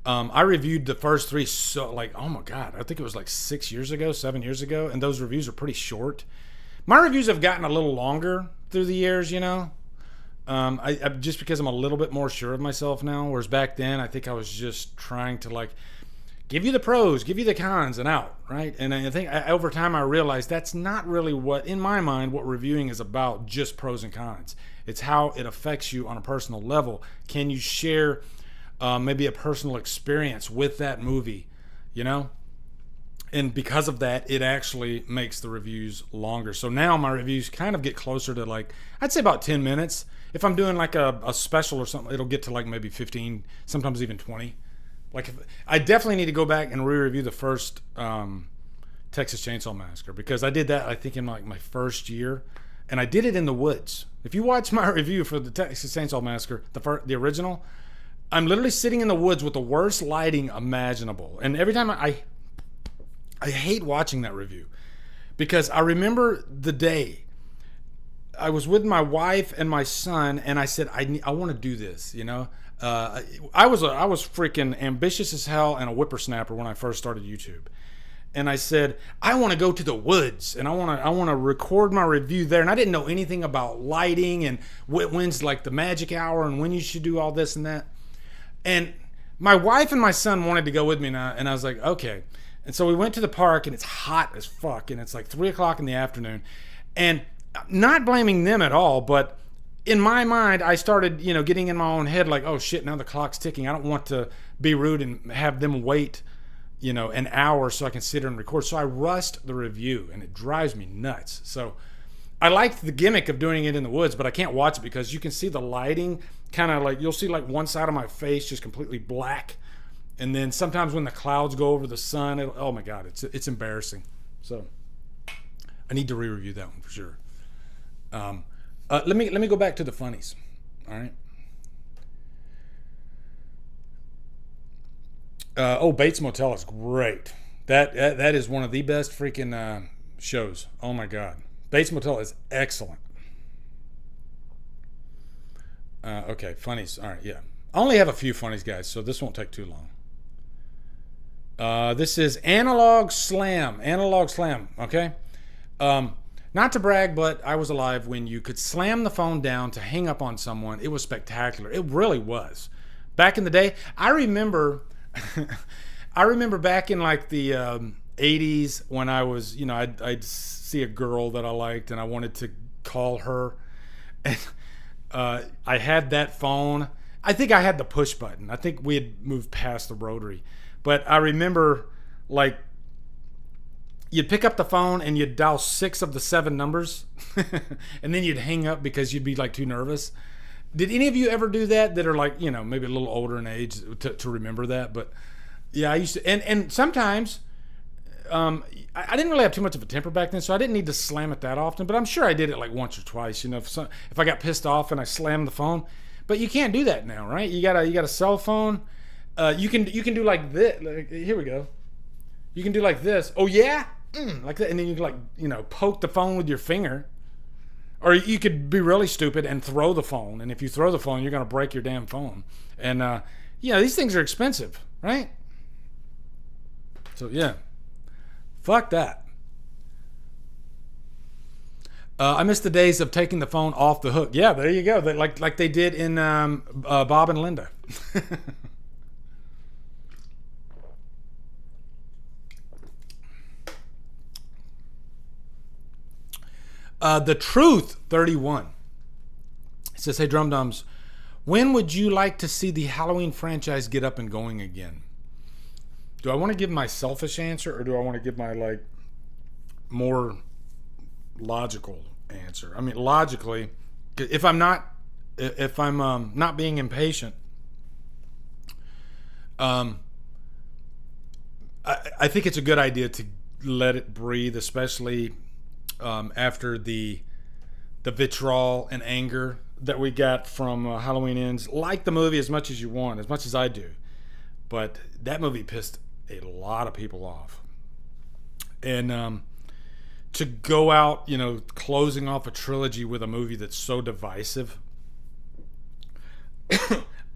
I reviewed the first 3 so like, oh my God, I think it was like 7 years ago, and those reviews are pretty short. My reviews have gotten a little longer through the years, you know. I just because I'm a little bit more sure of myself now, whereas back then I think I was just trying to like give you the pros, give you the cons, and out, right? And I think over time I realized that's not really what, in my mind, what reviewing is about, just pros and cons. It's how it affects you on a personal level. Can you share maybe a personal experience with that movie, you know? And because of that, it actually makes the reviews longer. So now my reviews kind of get closer to like, I'd say about 10 minutes. If I'm doing like a special or something, it'll get to like maybe 15, sometimes even 20. Like I definitely need to go back and re-review the first Texas Chainsaw Massacre, because I did that I think in like my first year, and I did it in the woods. If you watch my review for the Texas Chainsaw Massacre, the original, I'm literally sitting in the woods with the worst lighting imaginable. And every time I hate watching that review because I remember the day I was with my wife and my son, and I said, I want to do this, you know. I was freaking ambitious as hell and a whippersnapper when I first started YouTube. And I said, I want to go to the woods and I want to record my review there. And I didn't know anything about lighting and when's like the magic hour and when you should do all this and that. And my wife and my son wanted to go with me now, and I was like, okay. And so we went to the park, and it's hot as fuck, and it's like 3 o'clock in the afternoon. And not blaming them at all, but in my mind, I started, you know, getting in my own head like, oh shit, now the clock's ticking. I don't want to be rude and have them wait, you know, an hour so I can sit here and record. So I rushed the review, and it drives me nuts. So I liked the gimmick of doing it in the woods, but I can't watch it because you can see the lighting kind of like, you'll see like one side of my face just completely black. And then sometimes when the clouds go over the sun, oh my God, it's embarrassing. So I need to re-review that one for sure. Let me go back to the funnies. All right. Bates Motel is great. That is one of the best freaking shows. Oh my God, Bates Motel is excellent. Okay, funnies. All right, yeah. I only have a few funnies, guys, so this won't take too long. This is Analog Slam. Analog Slam. Okay. Not to brag, but I was alive when you could slam the phone down to hang up on someone. It was spectacular. It really was. Back in the day, I remember back in like the 80s when I was, you know, I'd see a girl that I liked and I wanted to call her. And I had that phone. I think I had the push button. I think we had moved past the rotary. But I remember like you'd pick up the phone and you'd dial 6 of the 7 numbers and then you'd hang up because you'd be like too nervous. Did any of you ever do that are like, you know, maybe a little older in age to remember that? But yeah, I used to, and sometimes I didn't really have too much of a temper back then, so I didn't need to slam it that often, but I'm sure I did it like once or twice, you know, if I got pissed off and I slammed the phone. But you can't do that now, right? You got a cell phone. You can do like this. Like, here we go. You can do like this. Oh yeah, like that, and then you can like, you know, poke the phone with your finger, or you could be really stupid and throw the phone. And if you throw the phone, you're gonna break your damn phone. And you know, these things are expensive, right? So yeah, fuck that. I miss the days of taking the phone off the hook. Yeah, there you go. Like they did in Bob and Linda. The Truth 31. It says, hey, Drumdums, when would you like to see the Halloween franchise get up and going again? Do I want to give my selfish answer, or do I want to give my, like, more logical answer? I mean, logically, if I'm not being impatient, I think it's a good idea to let it breathe, especially after the vitriol and anger that we got from Halloween Ends. Like the movie as much as you want, as much as I do, but that movie pissed a lot of people off. And to go out, closing off a trilogy with a movie that's so divisive,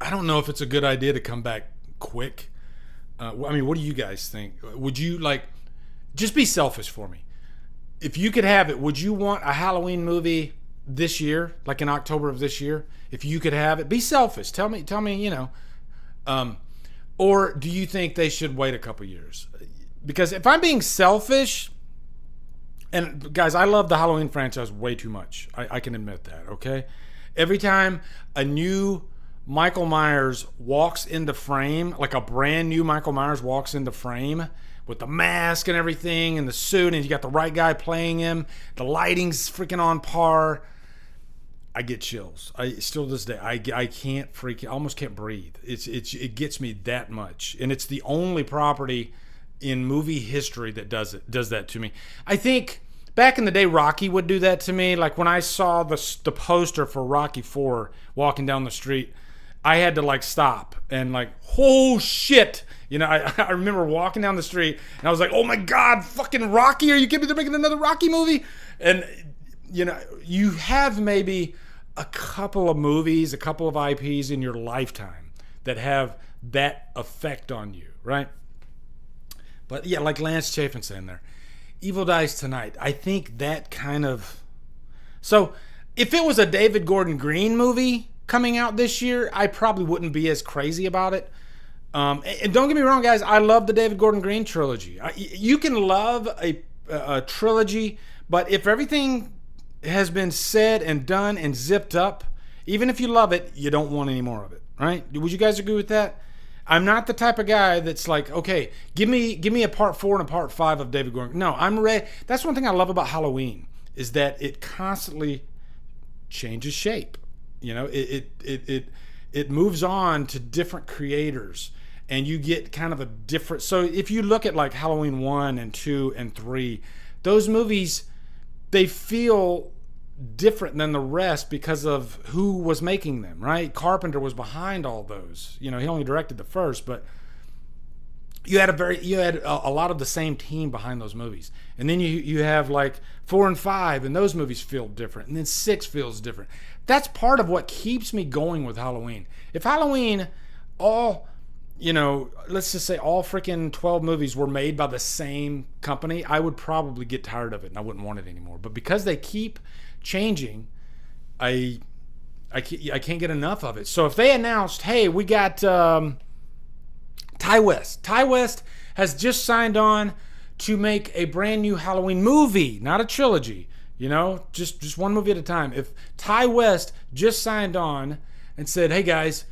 I don't know if it's a good idea to come back quick. I mean, what do you guys think? Would you, like, just be selfish for me? If you could have it, would you want a Halloween movie this year, like in October of this year? If you could have it, be selfish. Tell me, or do you think they should wait a couple years? Because if I'm being selfish, and guys, I love the Halloween franchise way too much. I can admit that, okay? Every time a new Michael Myers walks into frame, like a brand new Michael Myers walks into frame, with the mask and everything and the suit, and you got the right guy playing him, the lighting's freaking on par, I get chills. I still to this day, I can't I almost can't breathe. It gets me that much, and it's the only property in movie history that does that to me. I think back in the day, Rocky would do that to me. Like when I saw the poster for Rocky 4 walking down the street, I had to like stop and like, oh shit. I remember walking down the street and I was like, oh my God, fucking Rocky. Are you kidding me? They're making another Rocky movie? And, you have maybe a couple of movies, a couple of IPs in your lifetime that have that effect on you, right? But yeah, like Lance Chafin saying there, Evil Dies Tonight. I think that kind of... So if it was a David Gordon Green movie coming out this year, I probably wouldn't be as crazy about it. And don't get me wrong, guys, I love the David Gordon Green trilogy. You can love a trilogy, but if everything has been said and done and zipped up, even if you love it, you don't want any more of it, right? Would you guys agree with that? I'm not the type of guy that's like, okay, give me a part 4 and a part 5 of David Gordon. No, I'm ready. That's one thing I love about Halloween, is that it constantly changes shape. It moves on to different creators, and you get kind of a different... So if you look at like Halloween 1 and 2 and 3, those movies, they feel different than the rest because of who was making them, right? Carpenter was behind all those. He only directed the first, but you had a lot of the same team behind those movies. And then you have like 4 and 5, and those movies feel different. And then 6 feels different. That's part of what keeps me going with Halloween. If Halloween, let's just say all freaking 12 movies were made by the same company, I would probably get tired of it and I wouldn't want it anymore. But because they keep changing, I can't get enough of it. So if they announced, hey, we got Ty West. Ty West has just signed on to make a brand new Halloween movie, not a trilogy. Just one movie at a time. If Ty West just signed on and said, hey guys,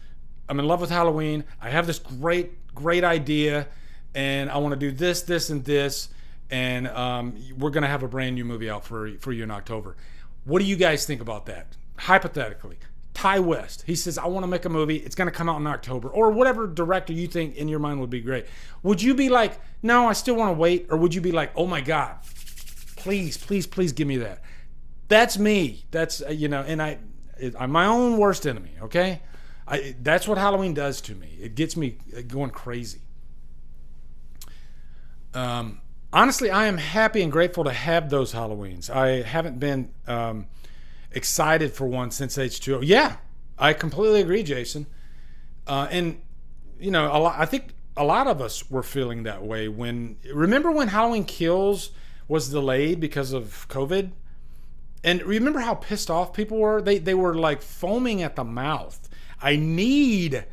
I'm in love with Halloween, I have this great idea, and I want to do this, this, and this, and we're going to have a brand new movie out for you in October. What do you guys think about that? Hypothetically, Ty West, he says, I want to make a movie, it's going to come out in October, or whatever director you think in your mind would be great. Would you be like, no, I still want to wait, or would you be like, oh my God, please give me that? That's me. That's, I'm my own worst enemy, okay? That's what Halloween does to me. It gets me going crazy. Honestly, I am happy and grateful to have those Halloweens. I haven't been excited for one since H2O. Yeah, I completely agree, Jason. I think a lot of us were feeling that way remember when Halloween Kills was delayed because of COVID? And remember how pissed off people were? They were like foaming at the mouth. I need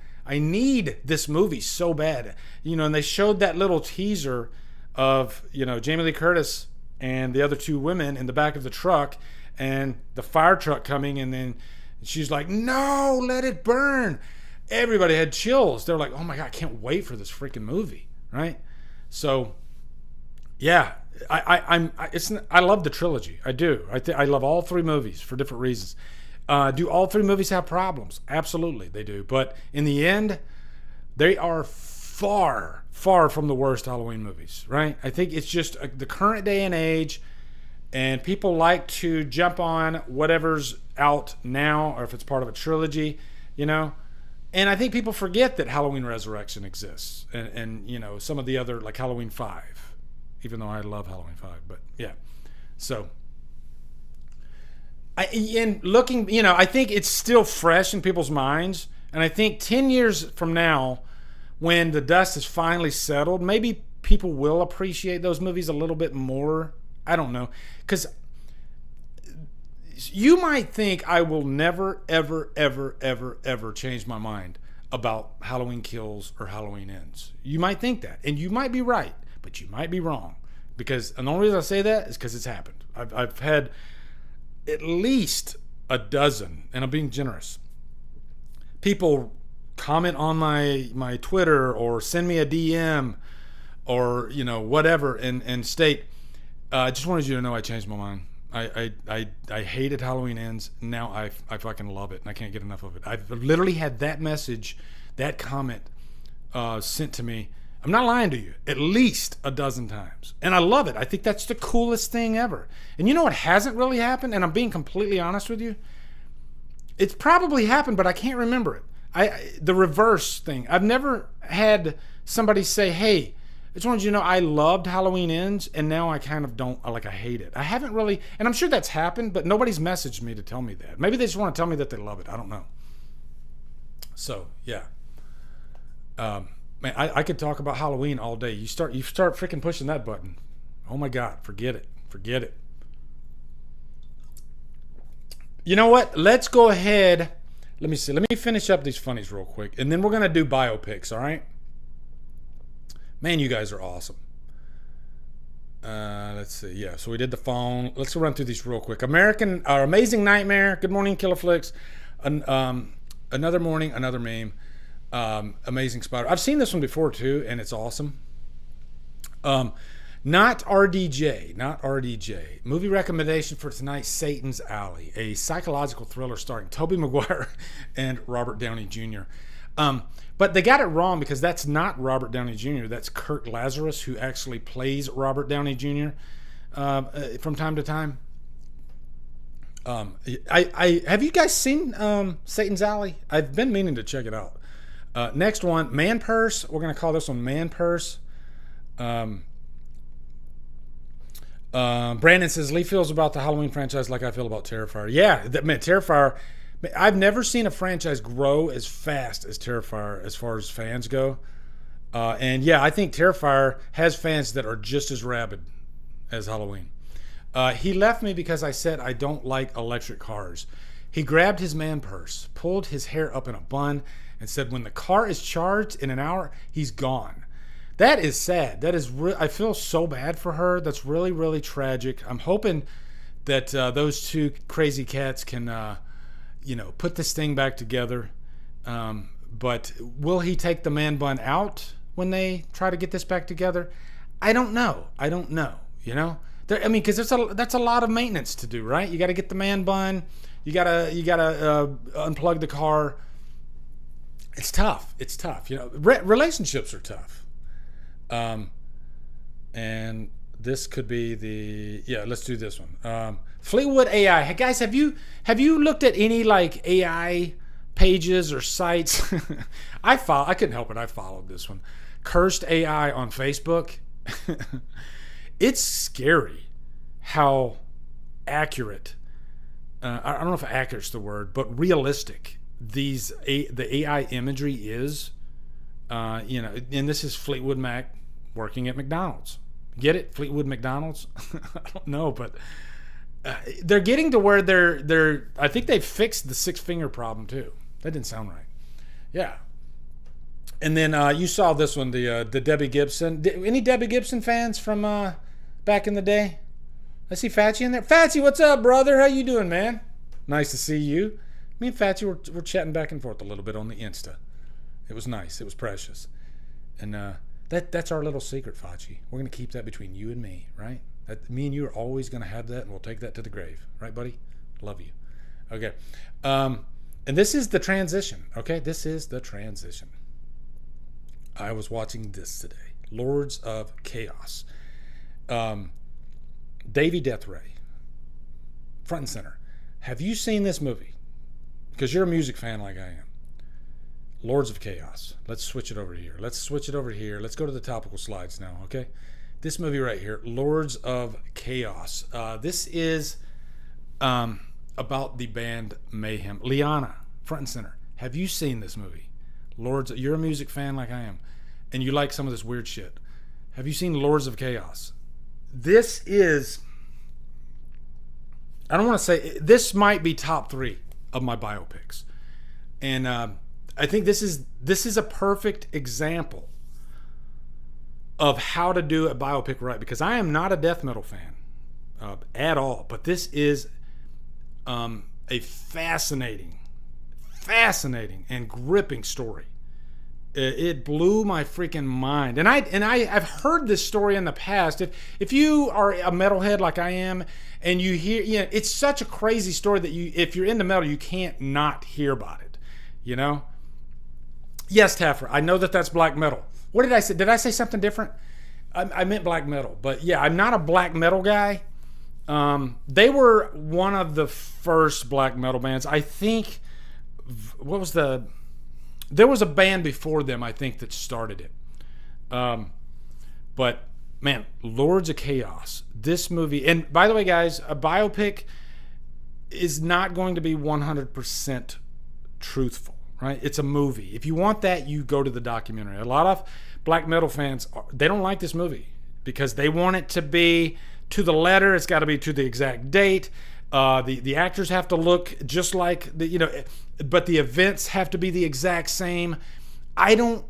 this movie so bad. And they showed that little teaser of, Jamie Lee Curtis and the other two women in the back of the truck and the fire truck coming, and then she's like, "No, let it burn." Everybody had chills. They're like, "Oh my God, I can't wait for this freaking movie." Right? So, yeah, I love the trilogy. I do. I love all three movies for different reasons. Do all three movies have problems? Absolutely, they do. But in the end, they are far, far from the worst Halloween movies, right? I think it's just the current day and age, and people like to jump on whatever's out now, or if it's part of a trilogy, And I think people forget that Halloween Resurrection exists, and some of the other, like Halloween 5, even though I love Halloween 5, but yeah. So, I think it's still fresh in people's minds, and I think 10 years from now, when the dust is finally settled, maybe people will appreciate those movies a little bit more. I don't know, because you might think I will never, ever, ever, ever, ever change my mind about Halloween Kills or Halloween Ends. You might think that, and you might be right, but you might be wrong. And the only reason I say that is because it's happened. I've had at least a dozen, and I'm being generous, people comment on my Twitter or send me a DM or whatever and state, I just wanted you to know I changed my mind. I hated Halloween Ends. Now I fucking love it, and I can't get enough of it. I've literally had that message, that comment sent to me. I'm not lying to you, at least a dozen times. And I love it. I think that's the coolest thing ever. And you know what hasn't really happened? And I'm being completely honest with you. It's probably happened, but I can't remember it. The reverse thing. I've never had somebody say, "Hey, I just wanted you to know I loved Halloween Ends, and now I kind of don't, I hate it." I haven't really, and I'm sure that's happened, but nobody's messaged me to tell me that. Maybe they just want to tell me that they love it. I don't know. So, yeah. Man, I could talk about Halloween all day. You start freaking pushing that button. Oh my God, forget it. Forget it. You know what? Let's go ahead. Let me see. Let me finish up these funnies real quick, and then we're going to do biopics, all right? Man, you guys are awesome. Let's see. Yeah, so we did the phone. Let's run through these real quick. Amazing Nightmare. Good morning, Killerflix. Another morning, another meme. Amazing Spider. I've seen this one before too, and it's awesome. Not RDJ. Movie recommendation for tonight: Satan's Alley, a psychological thriller starring Tobey Maguire and Robert Downey Jr. But they got it wrong, because that's not Robert Downey Jr. That's Kirk Lazarus, who actually plays Robert Downey Jr. From time to time. I have you guys seen Satan's Alley? I've been meaning to check it out. Next one, Man Purse. We're going to call this one Man Purse. Brandon says, Lee feels about the Halloween franchise like I feel about Terrifier. Yeah, Terrifier. I've never seen a franchise grow as fast as Terrifier as far as fans go. And yeah, I think Terrifier has fans that are just as rabid as Halloween. He left me because I said I don't like electric cars. He grabbed his man purse, pulled his hair up in a bun, and said when the car is charged in an hour, he's gone. That is sad. That is I feel so bad for her. That's really, really tragic. I'm hoping that those two crazy cats can, put this thing back together. But will he take the man bun out when they try to get this back together? I don't know. Because that's a lot of maintenance to do, right? You got to get the man bun. You gotta unplug the car. It's tough. Relationships are tough. And this could be let's do this one. Fleetwood AI. Hey guys, have you looked at any like AI pages or sites? I couldn't help it. I followed this one. Cursed AI on Facebook. It's scary how accurate. I don't know if accurate's the word, but realistic the AI imagery is. And this is Fleetwood Mac working at McDonald's. Get it? Fleetwood McDonald's? I don't know, but they're getting to where they're. I think they've fixed the 6-finger problem too. That didn't sound right. Yeah. And then you saw this one, the Debbie Gibson. Any Debbie Gibson fans from back in the day? I see Fatchy in there. Fatchy, what's up, brother? How you doing, man? Nice to see you. Me and Fatchy were chatting back and forth a little bit on the Insta. It was nice. It was precious. And that's our little secret, Fatchy. We're going to keep that between you and me, right? Me and you are always going to have that, and we'll take that to the grave. Right, buddy? Love you. Okay. And this is the transition, okay? This is the transition. I was watching this today. Lords of Chaos. Davey Death Ray. Front and center. Have you seen this movie? Because you're a music fan like I am. Lords of Chaos. Let's switch it over here. Let's go to the topical slides now, okay? This movie right here, Lords of Chaos. This is about the band Mayhem. Liana, front and center. Have you seen this movie? You're a music fan like I am, and you like some of this weird shit. Have you seen Lords of Chaos? This is, I don't want to say, this might be top 3 of my biopics. And I think this is a perfect example of how to do a biopic right, because I am not a death metal fan at all, but this is a fascinating and gripping story. It blew my freaking mind. And I've heard this story in the past. If you are a metalhead like I am, and you hear, it's such a crazy story that if you're into metal, you can't not hear about it. Yes, Taffer, I know that's black metal. What did I say? Did I say something different? I meant black metal. But yeah, I'm not a black metal guy. They were one of the first black metal bands. I think, there was a band before them, I think, that started it. But man, Lords of Chaos, this movie, and by the way, guys, a biopic is not going to be 100% truthful, right? It's a movie. If you want that, you go to the documentary. A lot of black metal fans, they don't like this movie because they want it to be to the letter. It's got to be to the exact date. The actors have to look just like but the events have to be the exact same. I don't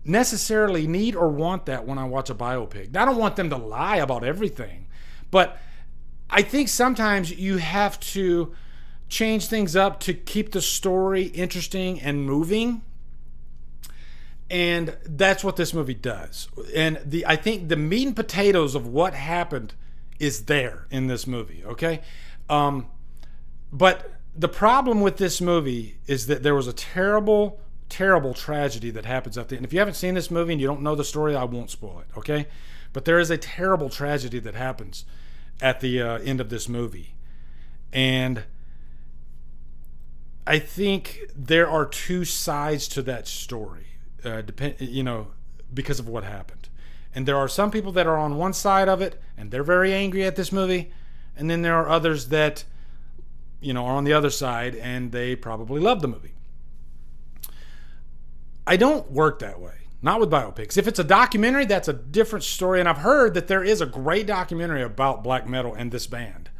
necessarily need or want that when I watch a biopic. I don't want them to lie about everything, but I think sometimes you have to change things up to keep the story interesting and moving. And that's what this movie does. And I think the meat and potatoes of what happened is there in this movie, okay? But the problem with this movie is that there was a terrible, terrible tragedy that happens at the end. If you haven't seen this movie and you don't know the story, I won't spoil it, okay? But there is a terrible tragedy that happens at the end of this movie. And I think there are two sides to that story, because of what happened. And there are some people that are on one side of it, and they're very angry at this movie. And then there are others that, are on the other side, and they probably love the movie. I don't work that way. Not with biopics. If it's a documentary, that's a different story. And I've heard that there is a great documentary about black metal and this band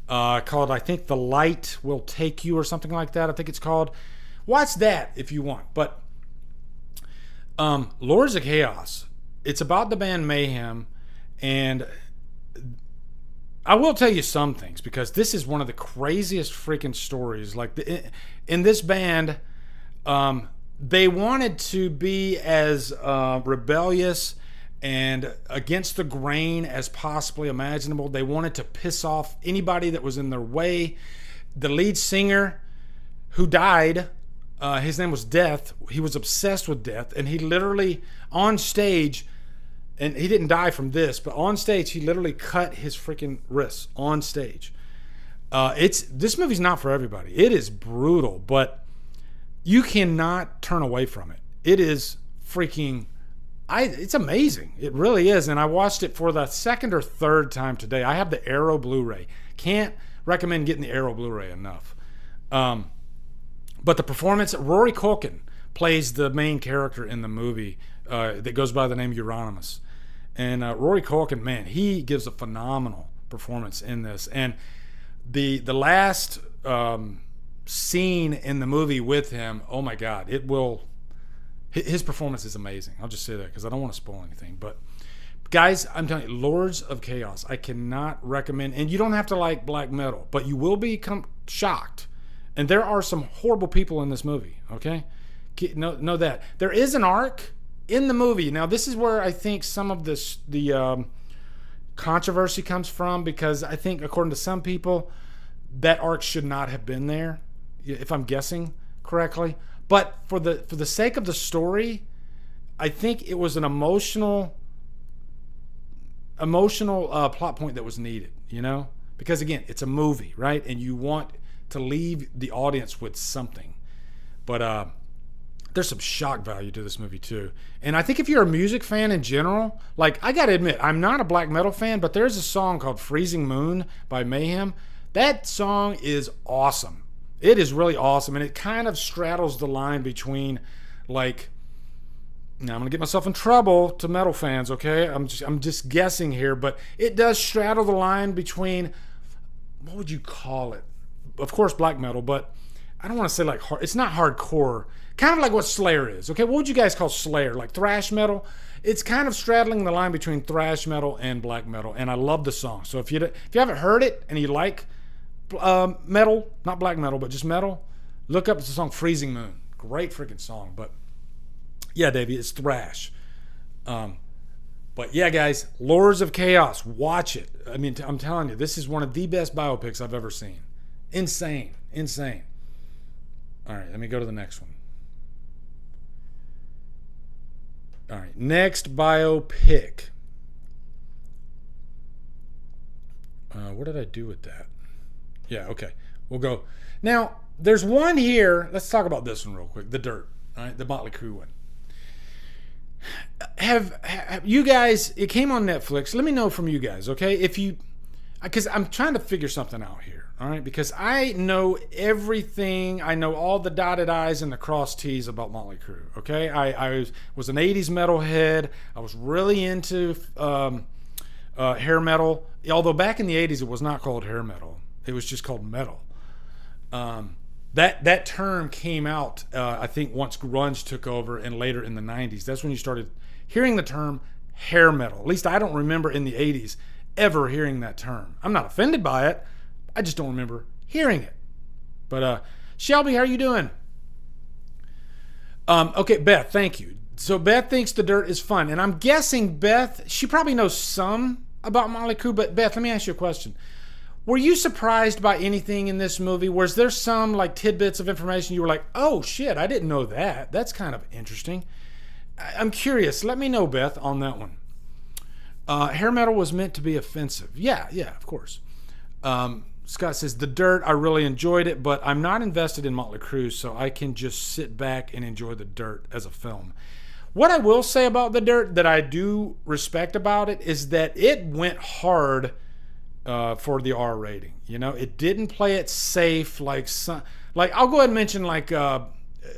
called, I think, The Light Will Take You or something like that. I think it's called. Watch that if you want. But Lords of Chaos, it's about the band Mayhem. And I will tell you some things, because this is one of the craziest freaking stories. Like in this band, they wanted to be as rebellious and against the grain as possibly imaginable. They wanted to piss off anybody that was in their way. The lead singer, who died, his name was Death. He was obsessed with death, and he literally on stage, and he didn't die from this, but on stage he literally cut his freaking wrists on stage. This movie's not for everybody. It is brutal, but you cannot turn away from it. It is freaking, it's amazing. It really is. And I watched it for the second or third time today. I have the Arrow Blu-ray. Can't recommend getting the Arrow Blu-ray enough. But the performance, Rory Culkin plays the main character in the movie that goes by the name Euronymous. And Rory Culkin, man, he gives a phenomenal performance in this. And the last scene in the movie with him, oh my God, his performance is amazing. I'll just say that because I don't want to spoil anything. But guys, I'm telling you, Lords of Chaos, I cannot recommend, and you don't have to like black metal, but you will become shocked. And there are some horrible people in this movie, okay? Know that. There is an arc in the movie. Now, this is where I think some of the controversy comes from, because I think, according to some people, that arc should not have been there, if I'm guessing correctly. But for the sake of the story, I think it was an emotional plot point that was needed, because again, it's a movie, right? And you want to leave the audience with something. But there's some shock value to this movie too. And I think if you're a music fan in general, like, I gotta admit, I'm not a black metal fan, but there's a song called Freezing Moon by Mayhem. That song is awesome. It is really awesome, and it kind of straddles the line between, like, now I'm gonna get myself in trouble to metal fans, okay? I'm just guessing here, but it does straddle the line between, what would you call it? Of course, black metal, but I don't want to say like it's not hardcore. Kind of like what Slayer is, okay? What would you guys call Slayer? Like thrash metal? It's kind of straddling the line between thrash metal and black metal, and I love the song. So if you haven't heard it and you like metal, not black metal, but just metal, look up the song Freezing Moon. Great freaking song. But yeah, Davey, it's thrash. But yeah, guys, Lords of Chaos, watch it. I mean, I'm telling you, this is one of the best biopics I've ever seen. Insane. All right, let me go to the next one. All right, next biopic. What did I do with that? Yeah, okay. We'll go. Now, there's one here. Let's talk about this one real quick. The Dirt, all right, the Mötley Crüe one. Have you guys, it came on Netflix. Let me know from you guys, okay? Because I'm trying to figure something out here, all right? Because I know everything. I know all the dotted I's and the crossed T's about Mötley Crüe, okay? I was an 80s metalhead. I was really into hair metal. Although back in the 80s, it was not called hair metal. It was just called metal. That term came out, I think, once grunge took over, and later in the 90s. That's when you started hearing the term hair metal. At least I don't remember in the 80s ever hearing that term. I'm not offended by it. I just don't remember hearing it. But Shelby, how are you doing? Okay, Beth, thank you. So Beth thinks The Dirt is fun. And I'm guessing Beth, she probably knows some about Mötley Crüe. But Beth, let me ask you a question. Were you surprised by anything in this movie? Was there some like tidbits of information you were like, oh shit, I didn't know that. That's kind of interesting. I'm curious. Let me know, Beth, on that one. Hair metal was meant to be offensive. Yeah, of course. Scott says, The Dirt, I really enjoyed it, but I'm not invested in Mötley Crüe, so I can just sit back and enjoy The Dirt as a film. What I will say about The Dirt that I do respect about it is that it went hard for the R rating. It didn't play it safe like I'll go ahead and mention like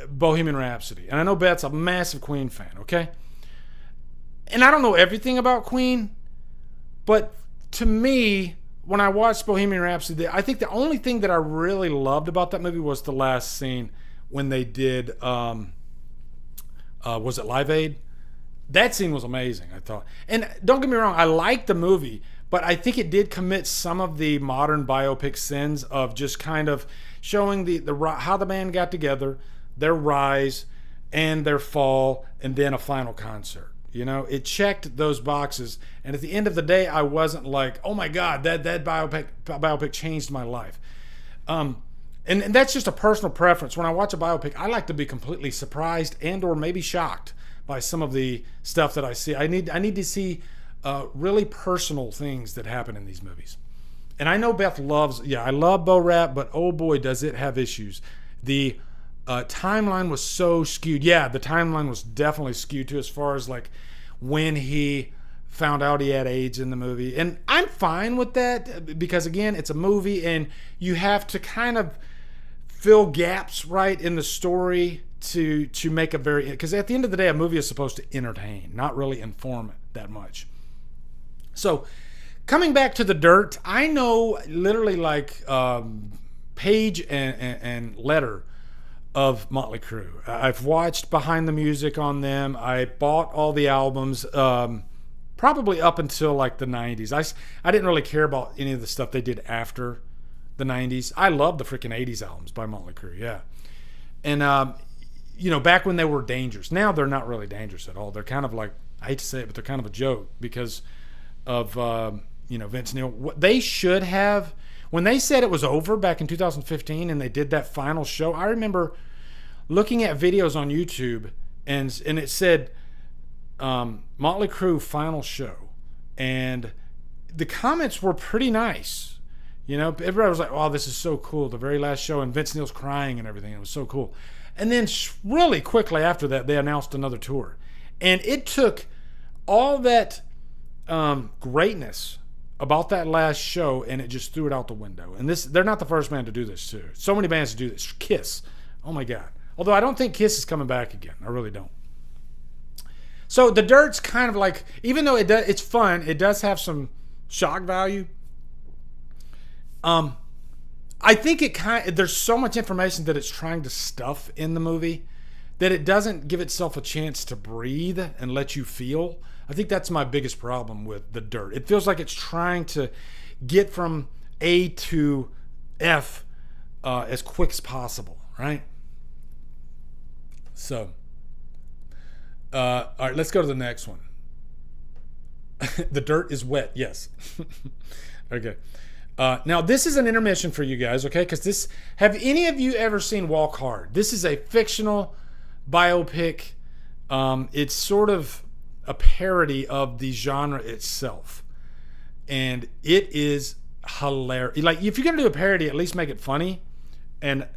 Bohemian Rhapsody. And I know Beth's a massive Queen fan, okay? And I don't know everything about Queen, but to me, when I watched Bohemian Rhapsody, I think the only thing that I really loved about that movie was the last scene when they did, was it Live Aid? That scene was amazing, I thought. And don't get me wrong, I liked the movie, but I think it did commit some of the modern biopic sins of just kind of showing how the band got together, their rise and their fall, and then a final concert. It checked those boxes, and at the end of the day, I wasn't like, oh my God, that biopic changed my life. And that's just a personal preference. When I watch a biopic, I like to be completely surprised and or maybe shocked by some of the stuff that I see. I need to see really personal things that happen in these movies. And I know Beth I love Bo Rap, but oh boy, does it have issues. The timeline was so skewed. Yeah, the timeline was definitely skewed too, as far as like when he found out he had AIDS in the movie. And I'm fine with that because, again, it's a movie and you have to kind of fill gaps right in the story to make a very, because at the end of the day, a movie is supposed to entertain, not really inform that much. So Coming back to the Dirt, I know literally like page and letter of Mötley Crüe. I've watched behind the music on them. I bought all the albums, probably up until like the 90s. I didn't really care about any of the stuff they did after the 90s. I love the freaking 80s albums by Mötley Crüe, yeah. And, back when they were dangerous. Now they're not really dangerous at all. They're kind of like, I hate to say it, but they're kind of a joke because of, Vince Neil. They should have, when they said it was over back in 2015 and they did that final show, I remember looking at videos on YouTube and it said Mötley Crüe final show. And the comments were pretty nice. Everybody was like, oh, this is so cool. The very last show, and Vince Neil's crying and everything. It was so cool. And then really quickly after that, they announced another tour. And it took all that greatness about that last show, and it just threw it out the window. And they're not the first band to do this, too. So many bands do this. Kiss. Oh, my God. Although I don't think Kiss is coming back again. I really don't. So the Dirt's kind of like, even though it's fun, it does have some shock value. I think there's so much information that it's trying to stuff in the movie that it doesn't give itself a chance to breathe and let you feel. I think that's my biggest problem with the Dirt. It feels like it's trying to get from A to F as quick as possible, right? So, all right, let's go to the next one. The Dirt is wet, yes. Okay. Now, this is an intermission for you guys, okay? Because have any of you ever seen Walk Hard? This is a fictional biopic. It's sort of a parody of the genre itself. And it is hilarious. Like, if you're going to do a parody, at least make it funny. And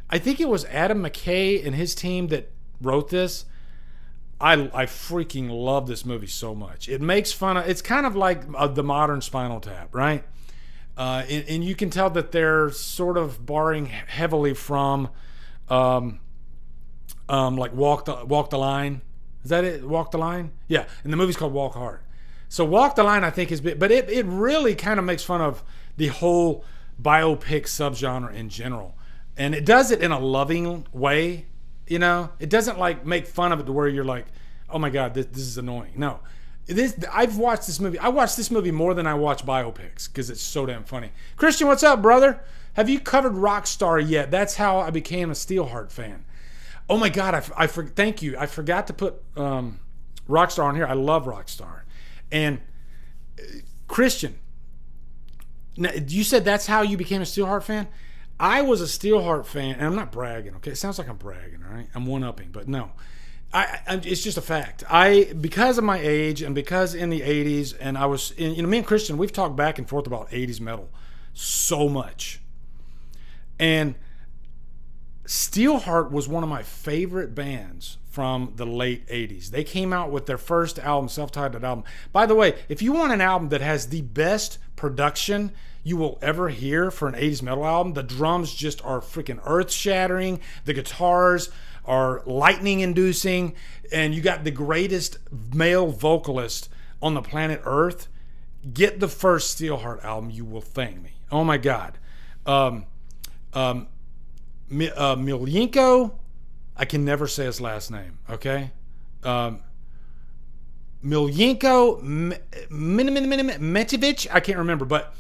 I think it was Adam McCoy and his team that wrote this. I freaking love this movie so much. It makes fun of, it's kind of like the modern Spinal Tap, right? And you can tell that they're sort of borrowing heavily from like Walk the Line. Is that it? Walk the Line? Yeah. And the movie's called Walk Hard. So Walk the Line, I think, is big, but it really kind of makes fun of the whole biopic subgenre in general. And it does it in a loving way, It doesn't like make fun of it to where you're like, oh my God, this is annoying. No. I've watched this movie. I watched this movie more than I watch biopics because it's so damn funny. Christian, what's up, brother? Have you covered Rockstar yet? That's how I became a Steelheart fan. Oh my God, thank you. I forgot to put Rockstar on here. I love Rockstar. And Christian, now, you said that's how you became a Steelheart fan? I was a Steelheart fan, and I'm not bragging, okay? It sounds like I'm bragging, all right? I'm one-upping, but no. It's just a fact. Because of my age and because in the 80s, and I was, me and Christian, we've talked back and forth about 80s metal so much. And Steelheart was one of my favorite bands from the late 80s. They came out with their first album, self-titled album. By the way, if you want an album that has the best production you will ever hear for an 80s metal album, the drums just are freaking earth-shattering. The guitars are lightning-inducing. And you got the greatest male vocalist on the planet Earth. Get the first Steelheart album. You will thank me. Oh, my God. Milenko, I can never say his last name, okay? Milenko Metovic, I can't remember, but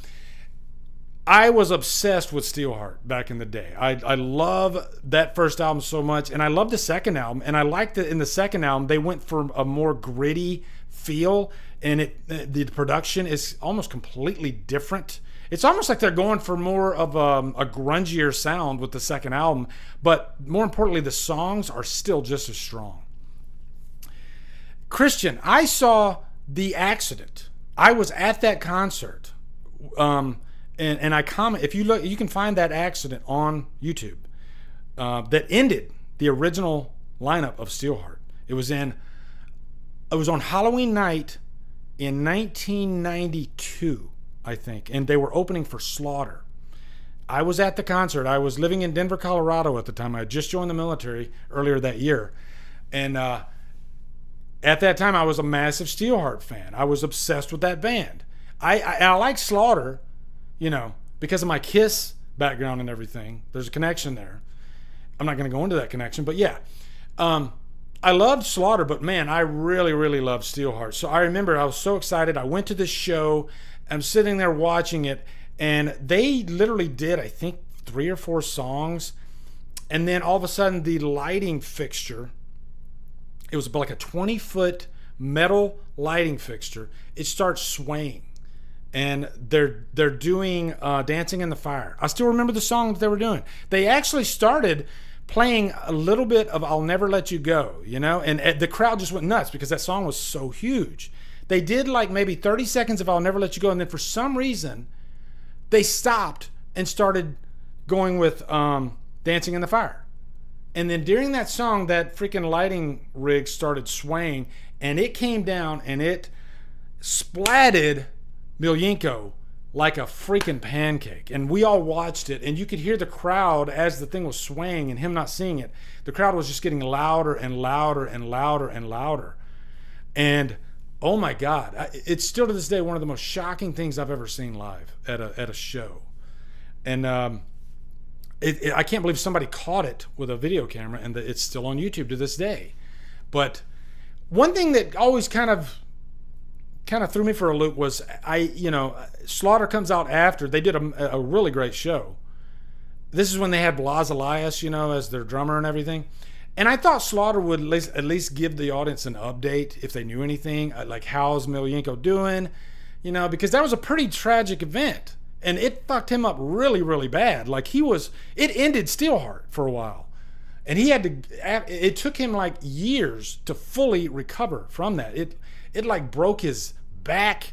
I was obsessed with Steelheart back in the day. I love that first album so much, and I love the second album, and I liked that in the second album they went for a more gritty feel, and the production is almost completely different. It's almost like they're going for more of a grungier sound with the second album, but more importantly, the songs are still just as strong. Christian, I saw The Accident. I was at that concert, and I comment. If you look, you can find that Accident on YouTube. That ended the original lineup of Steelheart. It was on Halloween night in 1992. I think, and they were opening for Slaughter. I was at the concert. I was living in Denver, Colorado at the time. I had just joined the military earlier that year, and at that time I was a massive Steelheart fan. I was obsessed with that band. I like Slaughter, you know, because of my Kiss background and everything. There's a connection there. I'm not going to go into that connection, but yeah. I loved Slaughter, but man, I really, really loved Steelheart. So I remember I was so excited. I went to this show. I'm sitting there watching it, and they literally did, I think, 3 or 4 songs. And then all of a sudden, the lighting fixture, it was like a 20-foot metal lighting fixture. It starts swaying. And they're doing Dancing in the Fire. I still remember the song that they were doing. They actually started playing a little bit of I'll Never Let You Go, you know, and the crowd just went nuts because that song was so huge. They did like maybe 30 seconds of I'll Never Let You Go, and then for some reason they stopped and started going with Dancing in the Fire. And then during that song, that freaking lighting rig started swaying, and it came down and it splatted Milenko like a freaking pancake. And we all watched it, and you could hear the crowd as the thing was swaying and him not seeing it. The crowd was just getting louder and louder and louder and louder. And oh my God, it's still to this day one of the most shocking things I've ever seen live at a show. And I can't believe somebody caught it with a video camera, and that it's still on YouTube to this day. But one thing that always kind of threw me for a loop was Slaughter comes out after. They did a really great show. This is when they had Blas Elias, you know, as their drummer and everything. And I thought Slaughter would at least give the audience an update if they knew anything, like how's Milenko doing, you know, because that was a pretty tragic event. And it fucked him up really, really bad. Like it ended Steelheart for a while. And it took him like years to fully recover from that. It like broke his back,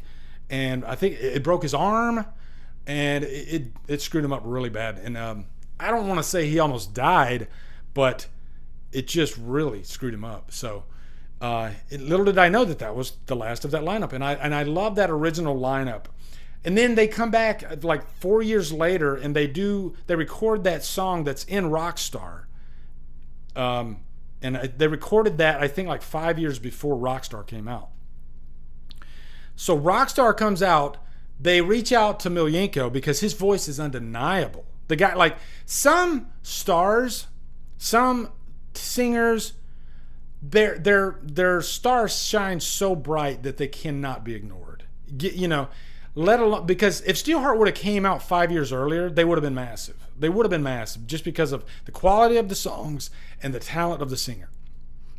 and I think it broke his arm, and it screwed him up really bad. And I don't want to say he almost died, but it just really screwed him up. So little did I know that was the last of that lineup. And I love that original lineup. And then they come back like 4 years later, and they record that song that's in Rockstar. And they recorded that, I think, like 5 years before Rockstar came out. So Rockstar comes out, they reach out to Milenko because his voice is undeniable. The guy, like some stars, some singers, their stars shine so bright that they cannot be ignored. You know, let alone, because if Steelheart would have came out 5 years earlier, they would have been massive. They would have been massive just because of the quality of the songs and the talent of the singer.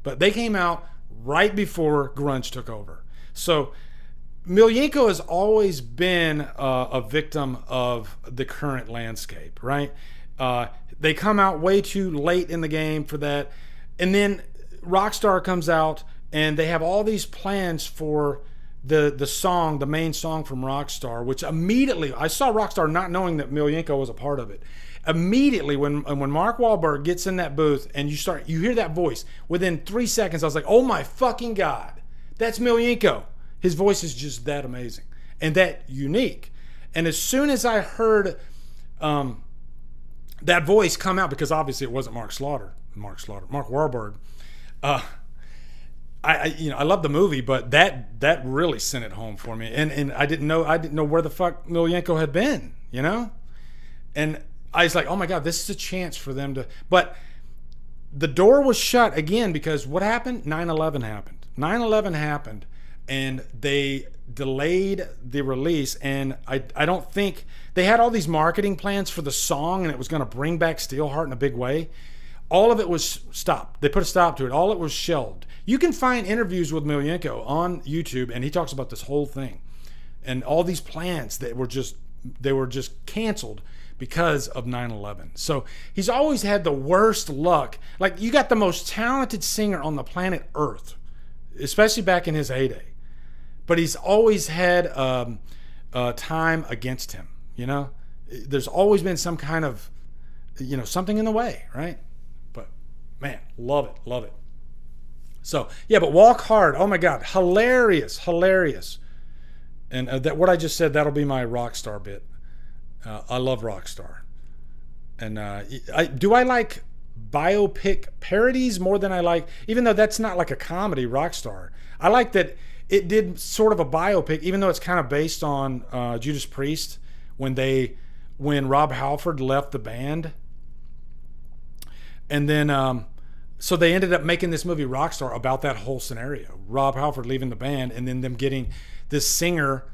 But they came out right before grunge took over. So Milenko has always been a victim of the current landscape, right? They come out way too late in the game for that. And then Rockstar comes out, and they have all these plans for the song, the main song from Rockstar, which immediately, I saw Rockstar not knowing that Milenko was a part of it. Immediately, when Mark Wahlberg gets in that booth and you hear that voice, within 3 seconds, I was like, oh my fucking God, that's Milenko. His voice is just that amazing and that unique. And as soon as I heard that voice come out, because obviously it wasn't Mark Wahlberg, I love the movie, but that really sent it home for me. And I didn't know where the fuck Milenko had been, you know? And I was like, oh my God, this is a chance for them to, but the door was shut again because what happened? 9/11 happened. 9/11 happened, and they delayed the release. And I don't think they had all these marketing plans for the song, and it was going to bring back Steelheart in a big way. All of it was stopped. They put a stop to it. All it was shelved. You can find interviews with Milenko on YouTube, and he talks about this whole thing and all these plans that were just canceled because of 9/11. So he's always had the worst luck. Like, you got the most talented singer on the planet Earth, especially back in his heyday, but he's always had time against him. You know, there's always been some kind of, something in the way, right? But man, love it. So yeah, but Walk Hard, oh my God, hilarious. And that what I just said, that'll be my Rockstar bit. I love Rockstar. And I like biopic parodies more than I like, even though that's not like a comedy, Rockstar. I like that it did sort of a biopic, even though it's kind of based on Judas Priest when Rob Halford left the band, and then so they ended up making this movie Rockstar about that whole scenario. Rob Halford leaving the band, and then them getting this singer,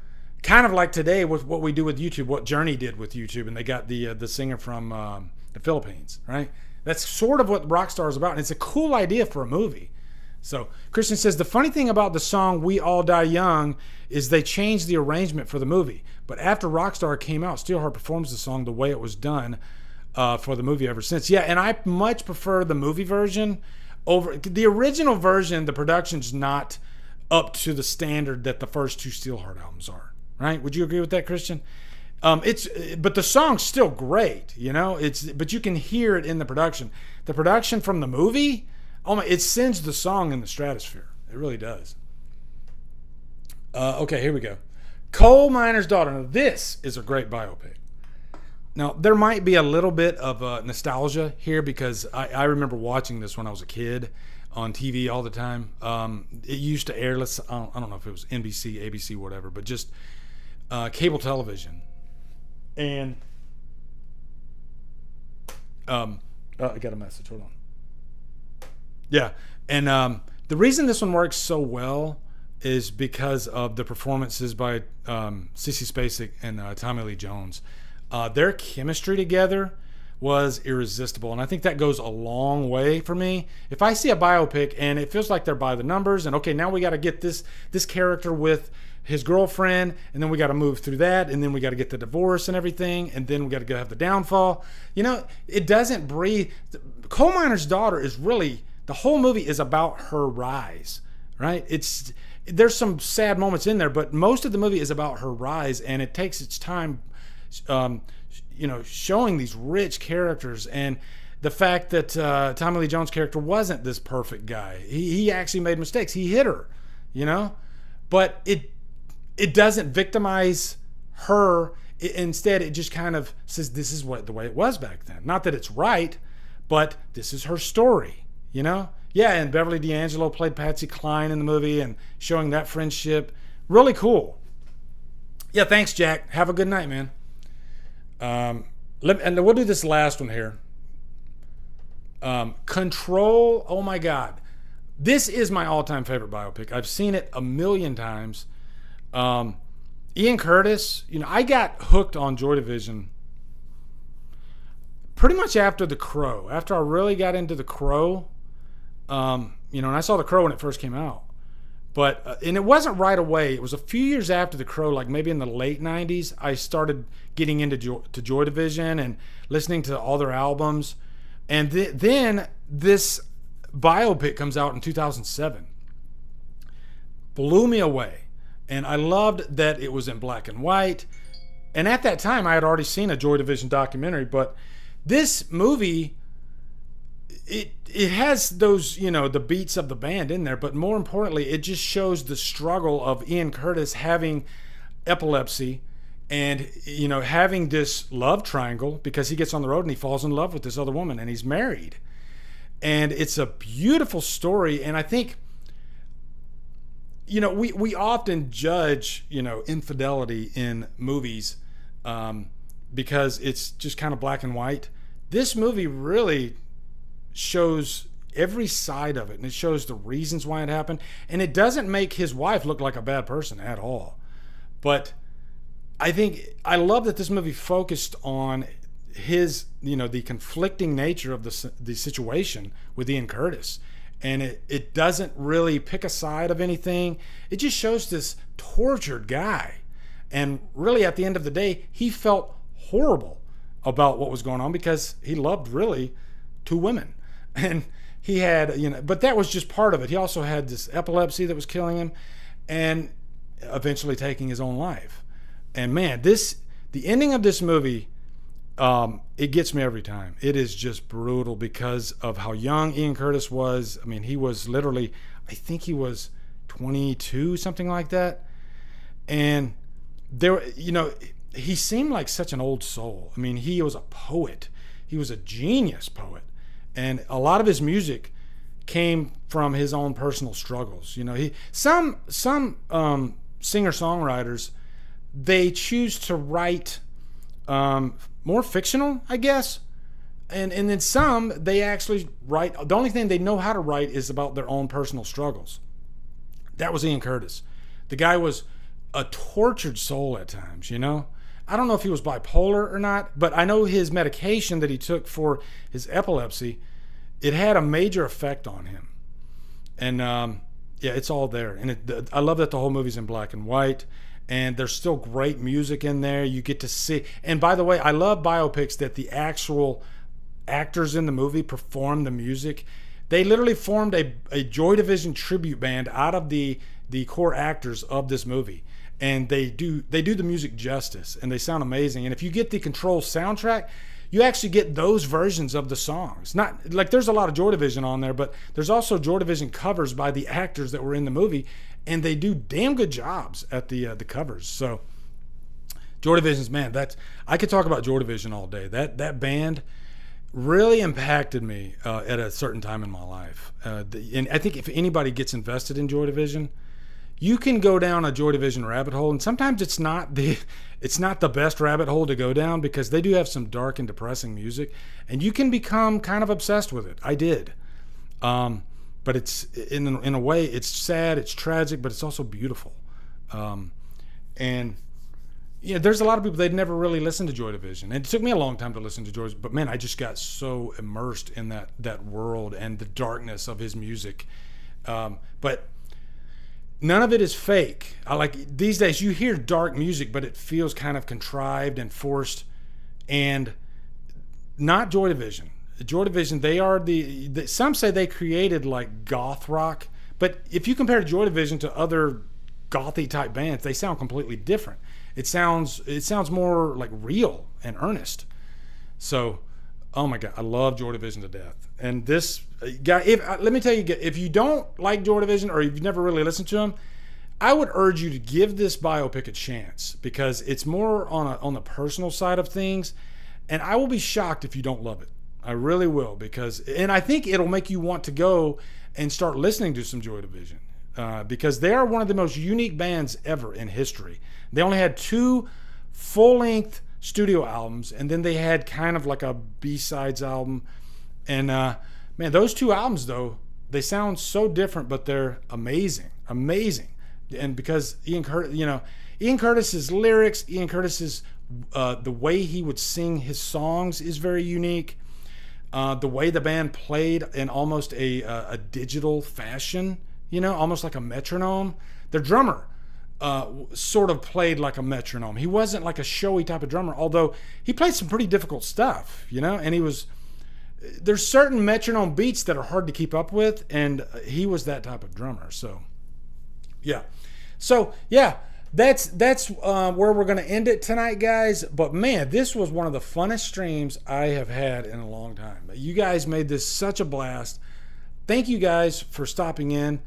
kind of like today with what we do with YouTube, what Journey did with YouTube, and they got the singer from the Philippines, right? That's sort of what Rockstar is about, and it's a cool idea for a movie. So Christian says, the funny thing about the song We All Die Young is they changed the arrangement for the movie. But after Rockstar came out, Steelheart performs the song the way it was done for the movie ever since. Yeah, and I much prefer the movie version over the original version. The production's not up to the standard that the first two Steelheart albums are, right? Would you agree with that, Christian? But the song's still great, but you can hear it in the production. The production from the movie, it sends the song in the stratosphere. It really does. Okay, here we go. Coal Miner's Daughter. Now, this is a great biopic. Now, there might be a little bit of nostalgia here because I remember watching this when I was a kid on TV all the time. It used to air, I don't know if it was NBC, ABC, whatever, but just cable television. And I got a message. Hold on. Yeah, and the reason this one works so well is because of the performances by Sissy Spacek and Tommy Lee Jones. Their chemistry together was irresistible, and I think that goes a long way for me. If I see a biopic and it feels like they're by the numbers, and okay, now we got to get this character with his girlfriend, and then we got to move through that, and then we got to get the divorce and everything, and then we got to go have the downfall. It doesn't breathe. Coal Miner's Daughter is really, the whole movie is about her rise, right? There's some sad moments in there, but most of the movie is about her rise, and it takes its time, showing these rich characters, and the fact that Tommy Lee Jones' character wasn't this perfect guy. He actually made mistakes. He hit her, but it doesn't victimize her. Instead, it just kind of says this is the way it was back then. Not that it's right, but this is her story, Yeah, and Beverly D'Angelo played Patsy Cline in the movie and showing that friendship. Really cool. Yeah, thanks, Jack. Have a good night, man. And we'll do this last one here. Control. Oh, my God. This is my all-time favorite biopic. I've seen it a million times. Ian Curtis, I got hooked on Joy Division pretty much after The Crüe. After I really got into The Crüe, and I saw The Crüe when it first came out. But and it wasn't right away. It was a few years after The Crüe, like maybe in the late 90s, I started getting into Joy Division and listening to all their albums. And then this biopic comes out in 2007. Blew me away. And I loved that it was in black and white. And at that time, I had already seen a Joy Division documentary. But this movie, it has those, the beats of the band in there. But more importantly, it just shows the struggle of Ian Curtis having epilepsy and, having this love triangle because he gets on the road and he falls in love with this other woman and he's married. And it's a beautiful story. And I think, we often judge, infidelity in movies because it's just kind of black and white. This movie really shows every side of it, and it shows the reasons why it happened. And it doesn't make his wife look like a bad person at all. But I love that this movie focused on his, the conflicting nature of the situation with Ian Curtis. And it doesn't really pick a side of anything. It just shows this tortured guy. And really, at the end of the day, he felt horrible about what was going on because he loved really two women. And he had, but that was just part of it. He also had this epilepsy that was killing him and eventually taking his own life. And man, the ending of this movie, it gets me every time. It is just brutal because of how young Ian Curtis was. I mean, he was literally, I think he was 22, something like that. And there, he seemed like such an old soul. I mean, he was a poet. He was a genius poet. And a lot of his music came from his own personal struggles. You know, some singer-songwriters, they choose to write more fictional, I guess. And then some, they actually write, the only thing they know how to write is about their own personal struggles. That was Ian Curtis. The guy was a tortured soul at times, you know. I don't know if he was bipolar or not, but I know his medication that he took for his epilepsy, it had a major effect on him. And yeah, it's all there. And I love that the whole movie's in black and white. And there's still great music in there. You get to see. And by the way, I love biopics that the actual actors in the movie perform the music. They literally formed a Joy Division tribute band out of the core actors of this movie. And they do the music justice, and they sound amazing. And if you get the Control soundtrack, you actually get those versions of the songs. Not like there's a lot of Joy Division on there, but there's also Joy Division covers by the actors that were in the movie, and they do damn good jobs at the covers. So Joy Division's, man, I could talk about Joy Division all day. That band really impacted me at a certain time in my life. And I think if anybody gets invested in Joy Division, you can go down a Joy Division rabbit hole, and sometimes it's not the best rabbit hole to go down, because they do have some dark and depressing music, and you can become kind of obsessed with it. I did, but it's in a way, it's sad, it's tragic, but it's also beautiful. And yeah, there's a lot of people, they'd never really listened to Joy Division, and it took me a long time to listen to Joy, but man, I just got so immersed in that world and the darkness of his music. But none of it is fake. I like these days you hear dark music, but it feels kind of contrived and forced. And not Joy Division. Joy Division, they are some say they created like goth rock, but if you compare Joy Division to other gothy type bands, they sound completely different. It sounds more like real and earnest. So, oh my God, I love Joy Division to death. And this guy, let me tell you, if you don't like Joy Division or you've never really listened to him, I would urge you to give this biopic a chance, because it's more on the personal side of things. And I will be shocked if you don't love it. I really will, and I think it'll make you want to go and start listening to some Joy Division, because they are one of the most unique bands ever in history. They only had 2 full-length studio albums, and then they had kind of like a B-sides album. And man, those 2 albums though, they sound so different, but they're amazing. And because Ian Curtis's lyrics, Ian Curtis's the way he would sing his songs is very unique. The way the band played in almost a digital fashion, almost like a metronome. Their drummer sort of played like a metronome. He wasn't like a showy type of drummer, although he played some pretty difficult stuff, and there's certain metronome beats that are hard to keep up with, and he was that type of drummer. So yeah, that's where we're going to end it tonight, guys. But man, this was one of the funnest streams I have had in a long time. You guys made this such a blast. Thank you guys for stopping in.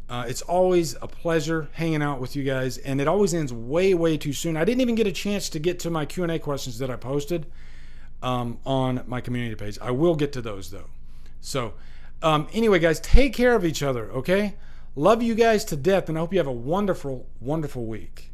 It's always a pleasure hanging out with you guys, and it always ends way, way too soon. I didn't even get a chance to get to my Q&A questions that I posted on my community page. I will get to those though. So anyway, guys, take care of each other, okay? Love you guys to death, and I hope you have a wonderful, wonderful week.